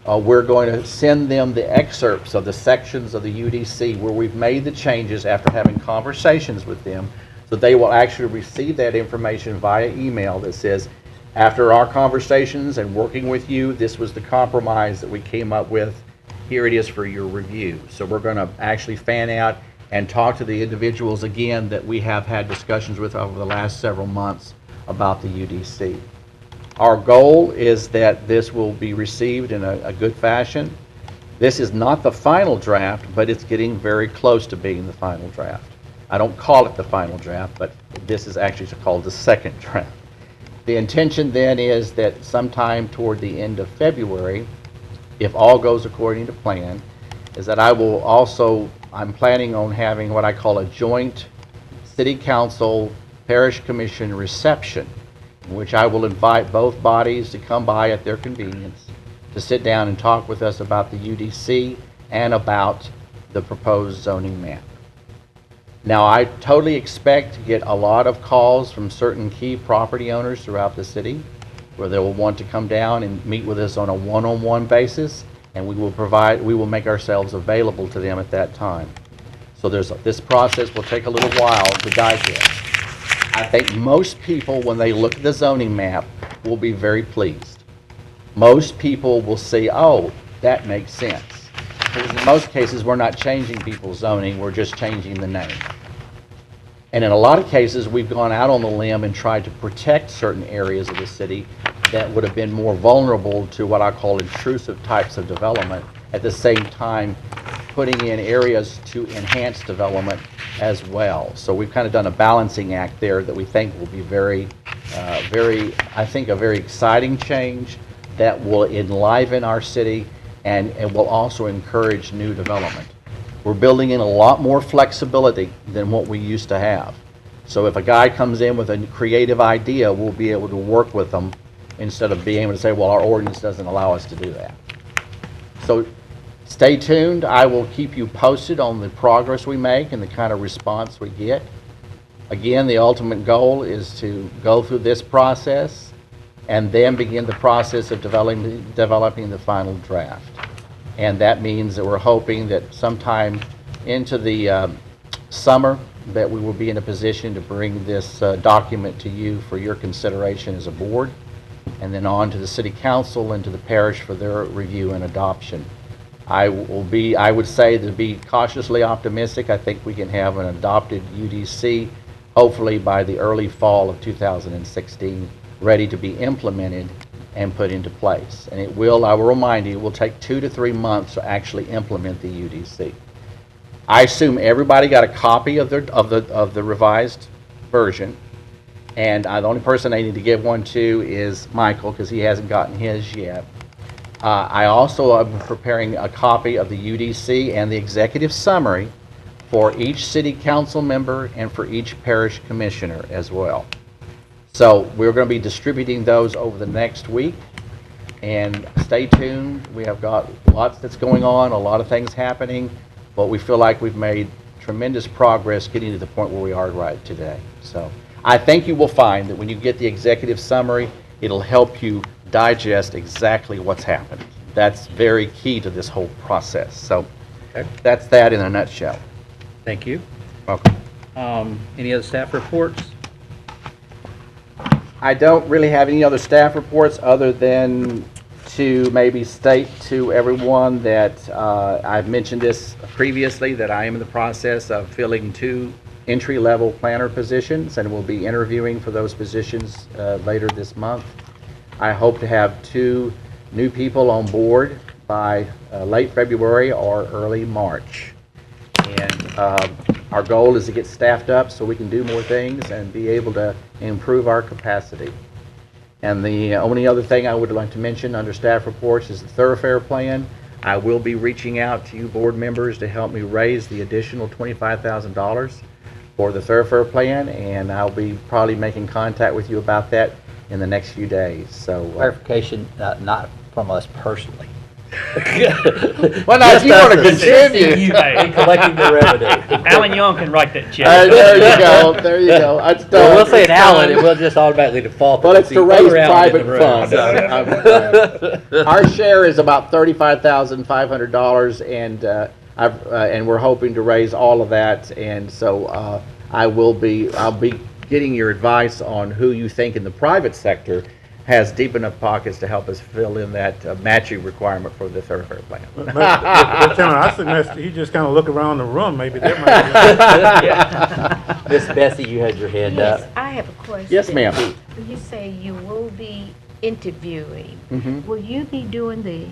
We're going to send them the excerpts of the sections of the UDC where we've made the changes after having conversations with them, so they will actually receive that information via email that says, after our conversations and working with you, this was the compromise that we came up with. Here it is for your review. So we're going to actually fan out and talk to the individuals again that we have had discussions with over the last several months about the UDC. Our goal is that this will be received in a good fashion. This is not the final draft, but it's getting very close to being the final draft. I don't call it the final draft, but this is actually called the second draft. The intention then is that sometime toward the end of February, if all goes according to plan, is that I'm planning on having what I call a joint city council parish commission reception, in which I will invite both bodies to come by at their convenience to sit down and talk with us about the UDC and about the proposed zoning map. Now, I totally expect to get a lot of calls from certain key property owners throughout the city where they will want to come down and meet with us on a one-on-one basis, and we will make ourselves available to them at that time. So this process will take a little while to digest. I think most people, when they look at the zoning map, will be very pleased. Most people will say, oh, that makes sense. Because in most cases, we're not changing people's zoning, we're just changing the name. And in a lot of cases, we've gone out on the limb and tried to protect certain areas of the city that would have been more vulnerable to what I call intrusive types of development, at the same time putting in areas to enhance development as well. So we've kind of done a balancing act there that we think will be I think a very exciting change that will enliven our city and will also encourage new development. We're building in a lot more flexibility than what we used to have. So if a guy comes in with a creative idea, we'll be able to work with them instead of being able to say, well, our ordinance doesn't allow us to do that. So stay tuned. I will keep you posted on the progress we make and the kind of response we get. Again, the ultimate goal is to go through this process and then begin the process of developing the final draft. And that means that we're hoping that sometime into the summer that we will be in a position to bring this document to you for your consideration as a board, and then on to the city council and to the parish for their review and adoption. I would say, to be cautiously optimistic, I think we can have an adopted UDC hopefully by the early fall of 2016, ready to be implemented and put into place. And I will remind you, it will take 2 to 3 months to actually implement the UDC. I assume everybody got a copy of the revised version, and the only person I need to give one to is Michael, because he hasn't gotten his yet. I also am preparing a copy of the UDC and the executive summary for each city council member and for each parish commissioner as well. So we're going to be distributing those over the next week, and stay tuned. We have got lots that's going on, a lot of things happening, but we feel like we've made tremendous progress getting to the point where we are right today. So I think you will find that when you get the executive summary, it'll help you digest exactly what's happened. That's very key to this whole process. So that's that in a nutshell. Thank you. Welcome. Any other staff reports? I don't really have any other staff reports other than to maybe state to everyone that I've mentioned this previously, that I am in the process of filling 2 entry-level planner positions, and will be interviewing for those positions later this month. I hope to have 2 new people on board by late February or early March. And our goal is to get staffed up so we can do more things and be able to improve our capacity. And the only other thing I would like to mention under staff reports is the thoroughfare plan. I will be reaching out to you board members to help me raise the additional $25,000 for the thoroughfare plan, and I'll be probably making contact with you about that in the next few days. So clarification, not from us personally. Well, now, if you want to contribute. In collecting the revenue. Alan Young can write that check. There you go. There you go. Well, we'll say it Alan, and we'll just automatically default. Well, it's to raise private funds. So. Our share is about $35,500, and we're hoping to raise all of that. And so I'll be getting your advice on who you think in the private sector has deep enough pockets to help us fill in that matching requirement for the thoroughfare plan. I suggest you just kind of look around the room, maybe that might be. Miss Bessie, you had your hand up. Yes, I have a question. Yes, ma'am. You say you will be interviewing. Mm-hmm. Will you be doing the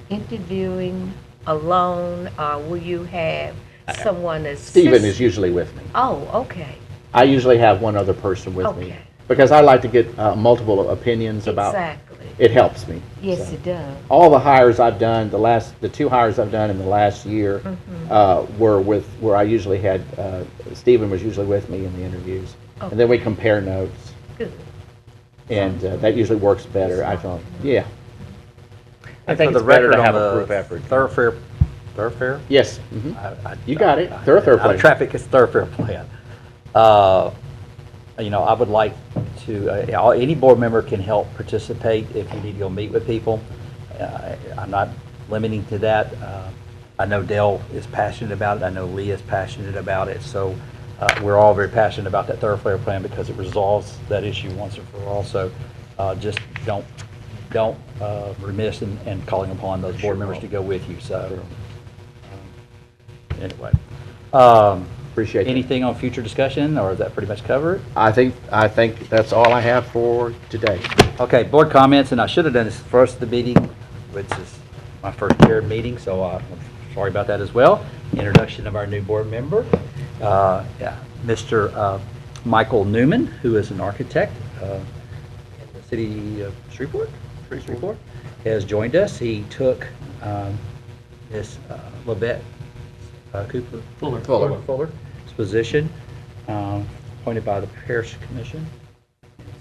interviewing alone, or will you have someone assist? Stephen is usually with me. Oh, okay. I usually have one other person with me. Because I like to get multiple opinions about. Exactly. It helps me. Yes, So. it does. All the hires I've done, the 2 hires I've done in the last year were where I usually had, Stephen was usually with me in the interviews. Okay. And then we compare notes. Good. And that usually works better, I thought. Yeah. I think For it's the better record to have on a the group effort. Thoroughfare? Yes. You got it. Thoroughfare Not plan. a traffic, it's thoroughfare plan. You know, I would like to, any board member can help participate if you need to go meet with people. I'm not limiting to that. I know Dale is passionate about it. I know Lee is passionate about it. So we're all very passionate about that thoroughfare plan because it resolves that issue once and for all. So just don't remiss in calling upon those board members to go with you. So anyway. Appreciate that. Anything on future discussion, or is that pretty much covered? I think that's all I have for today. Okay, board comments, and I should have done this first of the meeting, which is my first chaired meeting, so I'm sorry about that as well. Introduction of our new board member, Mr. Michael Newman, who is an architect in the city of Shreveport, has joined us. He took Miss Lavette Fuller's position, appointed by the Parish Commission.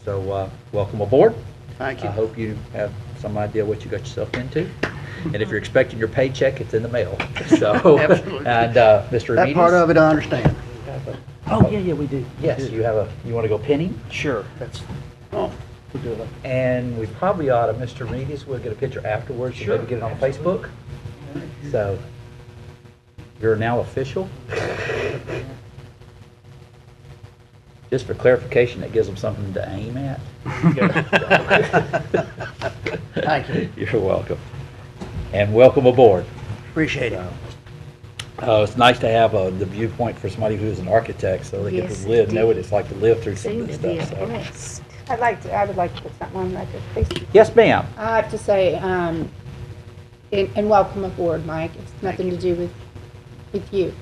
So welcome aboard. Thank you. I hope you have some idea what you got yourself into. And if you're expecting your paycheck, it's in the mail. So, Absolutely. And Mr. That part Amides? of it I understand. Oh, yeah, we do. Yes, you want to go penny? Sure, that's, Oh, we'll do it. And we probably ought to, Mr. Amides, we'll get a picture afterwards, Sure. maybe get it on Facebook. So, you're now official. Just for clarification, that gives them something to aim at. Thank you. You're welcome. And welcome aboard. Appreciate it. It's nice to have the viewpoint for somebody who's an architect, so they get Yes, to live, it know what is. it's like to live through some Seem of to this be stuff. So. blessed. I would like to put something on record, please. Yes, ma'am. I have to say, and welcome aboard, Mike. It's nothing to do with you.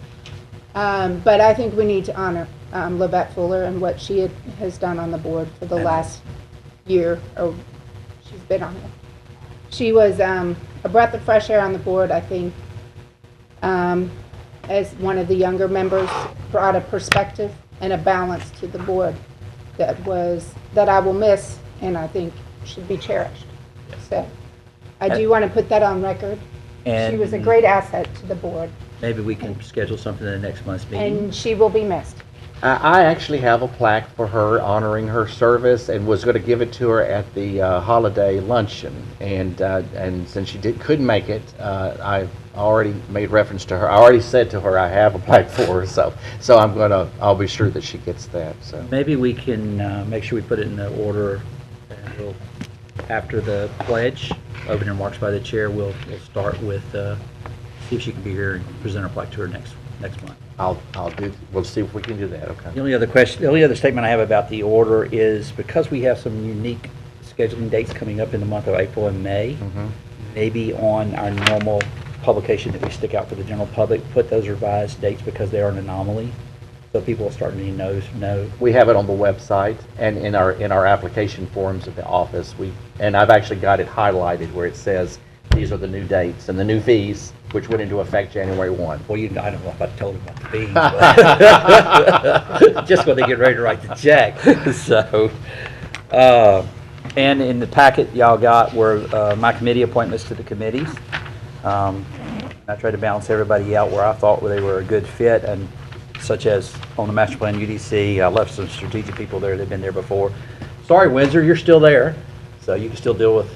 But I think we need to honor Lavette Fuller and what she has done on the board for the last year, or she's been on it. She was a breath of fresh air on the board, I think, as one of the younger members, brought a perspective and a balance to the board that I will miss and I think should be cherished. So I do want to put that on record. She was a great asset to the board, Maybe we can schedule something in the next month's meeting. and she will be missed. I actually have a plaque for her honoring her service and was going to give it to her at the holiday luncheon. And since she couldn't make it, I've already made reference to her. I already said to her I have a plaque for her, so I'll be sure that she gets that. So Maybe we can make sure we put it in the order, and we'll, after the pledge, opening remarks by the chair, we'll start with, see if she can be here and present her plaque to her next month. we'll see if we can do that, okay? The only other statement I have about the order is because we have some unique scheduling dates coming up in the month of April and May, maybe on our normal publication that we stick out for the general public, put those revised dates because they are an anomaly, so people will start to know. We have it on the website and in our application forms at the office. And I've actually got it highlighted where it says these are the new dates and the new fees, which went into effect January 1. Well, I don't know if I told them about the fees, but just when they get ready to write the check. So, and in the packet y'all got were my committee appointments to the committees. I tried to balance everybody out where I thought they were a good fit, and such as on the master plan UDC, I left some strategic people there. They've been there before. Sorry, Windsor, you're still there, so you can still deal with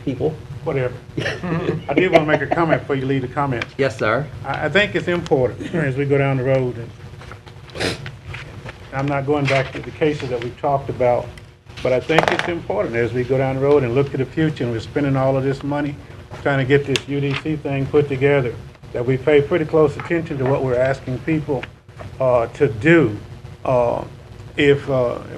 people. Whatever. I did want to make a comment before you leave the comments. Yes, sir. I think it's important as we go down the road, and I'm not going back to the cases that we've talked about, but I think it's important as we go down the road and look to the future, and we're spending all of this money trying to get this UDC thing put together, that we pay pretty close attention to what we're asking people to do. If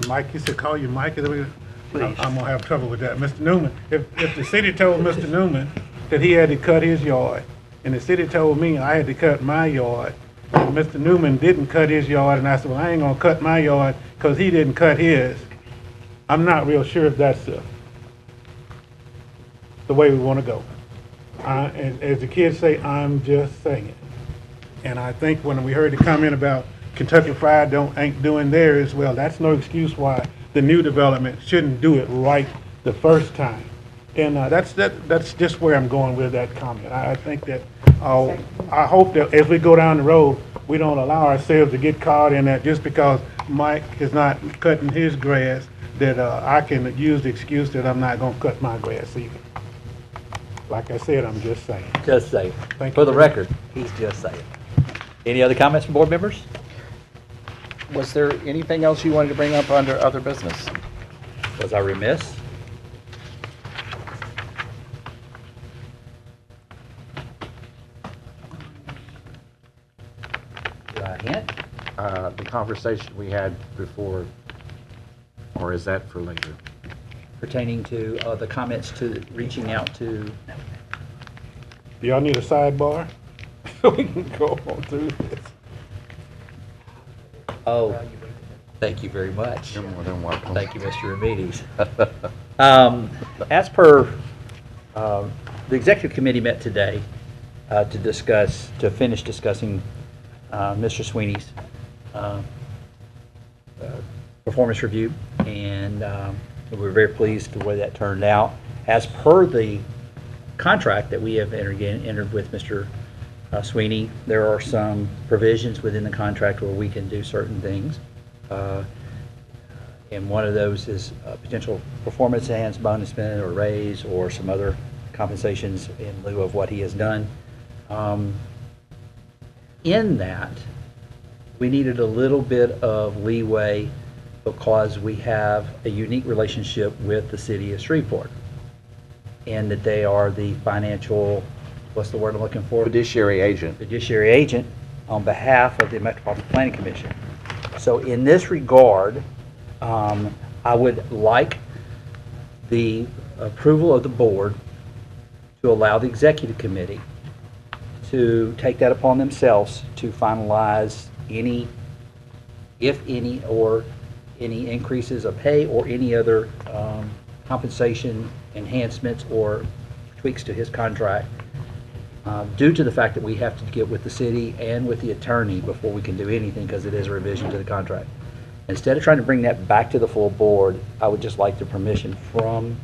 Mike, you said call you Mike, is that what you- Please. I'm gonna have trouble with that. Mr. Newman, if the city told Mr. Newman that he had to cut his yard, and the city told me I had to cut my yard, And Mr. Newman didn't cut his yard, and I said, well, I ain't gonna cut my yard because he didn't cut his. I'm not real sure if that's the way we want to go. As the kids say, I'm just saying. And I think when we heard the comment about Kentucky Fried ain't doing theirs, well, that's no excuse why the new development shouldn't do it right the first time. And that's just where I'm going with that comment. I think that, I hope that as we go down the road, we don't allow ourselves to get caught in that just because Mike is not cutting his grass, that I can use the excuse that I'm not gonna cut my grass either. Like I said, I'm just saying. Just saying. Thank For you the very record, he's just saying. Any other comments from board members? Was there anything else you wanted to bring up under other business? Was I remiss? Did I hint? The conversation we had before, or is that for later? Pertaining to the comments to reaching out to, Do y'all need a sidebar? So we can go on through this. oh, thank you very much. You're more than welcome. Thank you, Mr. Remedies. As per, the executive committee met today to finish discussing Mr. Sweeney's performance review, and we're very pleased with the way that turned out. As per the contract that we have entered with Mr. Sweeney, there are some provisions within the contract where we can do certain things. And one of those is potential performance enhancement or raise or some other compensations in lieu of what he has done. In that, we needed a little bit of leeway because we have a unique relationship with the city of Shreveport, and that they are the financial, what's the word I'm looking for? Fiduciary agent. Fiduciary agent on behalf of the Metropolitan Planning Commission. So in this regard, I would like the approval of the board to allow the executive committee to take that upon themselves to finalize any, if any, or any increases of pay or any other compensation enhancements or tweaks to his contract, due to the fact that we have to get with the city and with the attorney before we can do anything, because it is a revision to the contract. Instead of trying to bring that back to the full board, I would just like the permission from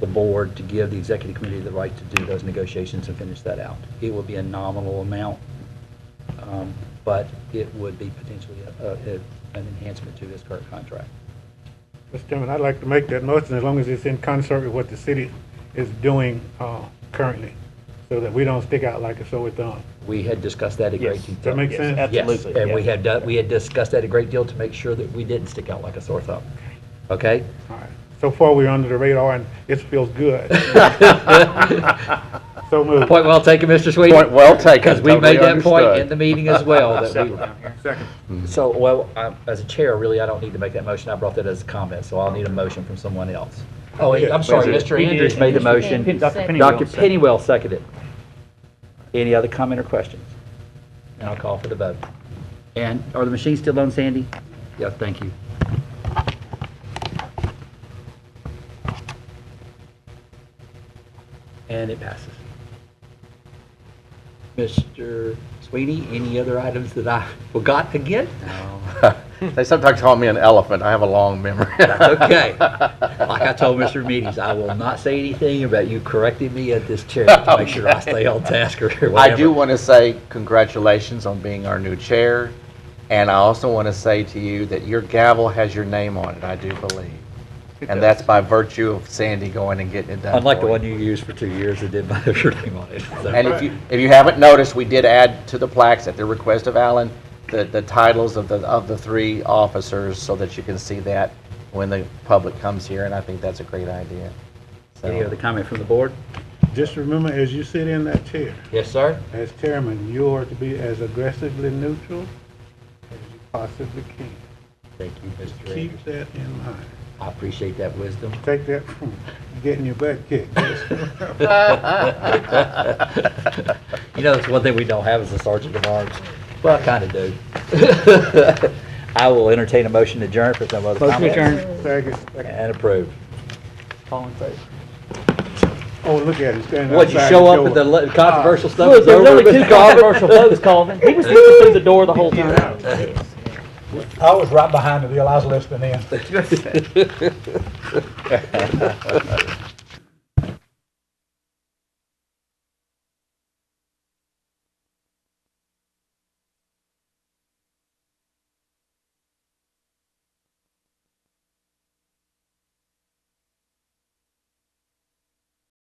the board to give the executive committee the right to do those negotiations and finish that out. It will be a nominal amount, but it would be potentially an enhancement to this current contract. Mr. Chairman, I'd like to make that motion as long as it's in concert with what the city is doing currently, so that we don't stick out like a sore thumb. We had discussed that a great Yes. deal. Does that make sense? Absolutely. Yes, and we had discussed that a great deal to make sure that we didn't stick out like a sore thumb. Okay? All right. So far, we're under the radar, and it feels good. So moved. Point well taken, Mr. Sweeney. Point well taken. Because we Totally made that point understood. in the meeting as well. That we, Second. so, well, as a chair, really, I don't need to make that motion. I brought that as a comment, so I'll need a motion from someone else. Oh, Yeah. I'm sorry, Wait, Mr. he did. Andrews made the Mr. motion. Dr. Pennywell Dr. seconded. Pennywell seconded. Any other comment or questions? And I'll call for the vote. And are the machines still on, Sandy? Yeah, thank you. And it passes. Mr. Sweeney, any other items that I forgot again? They sometimes call me an elephant. I have a long memory. That's okay. Like I told Mr. Meades, I will not say anything about you correcting me at this chair to make sure I stay on task or whatever. I do want to say congratulations on being our new chair, and I also want to say to you that your gavel has your name on it, I do believe. And that's by virtue of Sandy going and getting it done. Unlike the for one you. you used for 2 years that didn't have your name on it. So. And if you haven't noticed, we did add to the plaques at the request of Alan the titles of the three officers so that you can see that when the public comes here, and I think that's a great idea. So, Any other comment from the board? Just remember, as you sit in that chair, Yes, sir. as chairman, you are to be as aggressively neutral as you possibly can. Thank you, Mr. Keep Andrews. that in mind. I appreciate that wisdom. Take that from getting your butt kicked. You know, it's one thing we don't have is a sergeant of arms. Well, I kind of do. I will entertain a motion to adjourn for some other Motion comments. adjourned. And approved. All in favor? Oh, look at it, standing What'd you outside show the up door. with the controversial stuff? Look, is there's over, only two Mr. Calvin? controversial votes, Calvin. He was looking through the door the whole time. I was right behind the deal, I was listening in.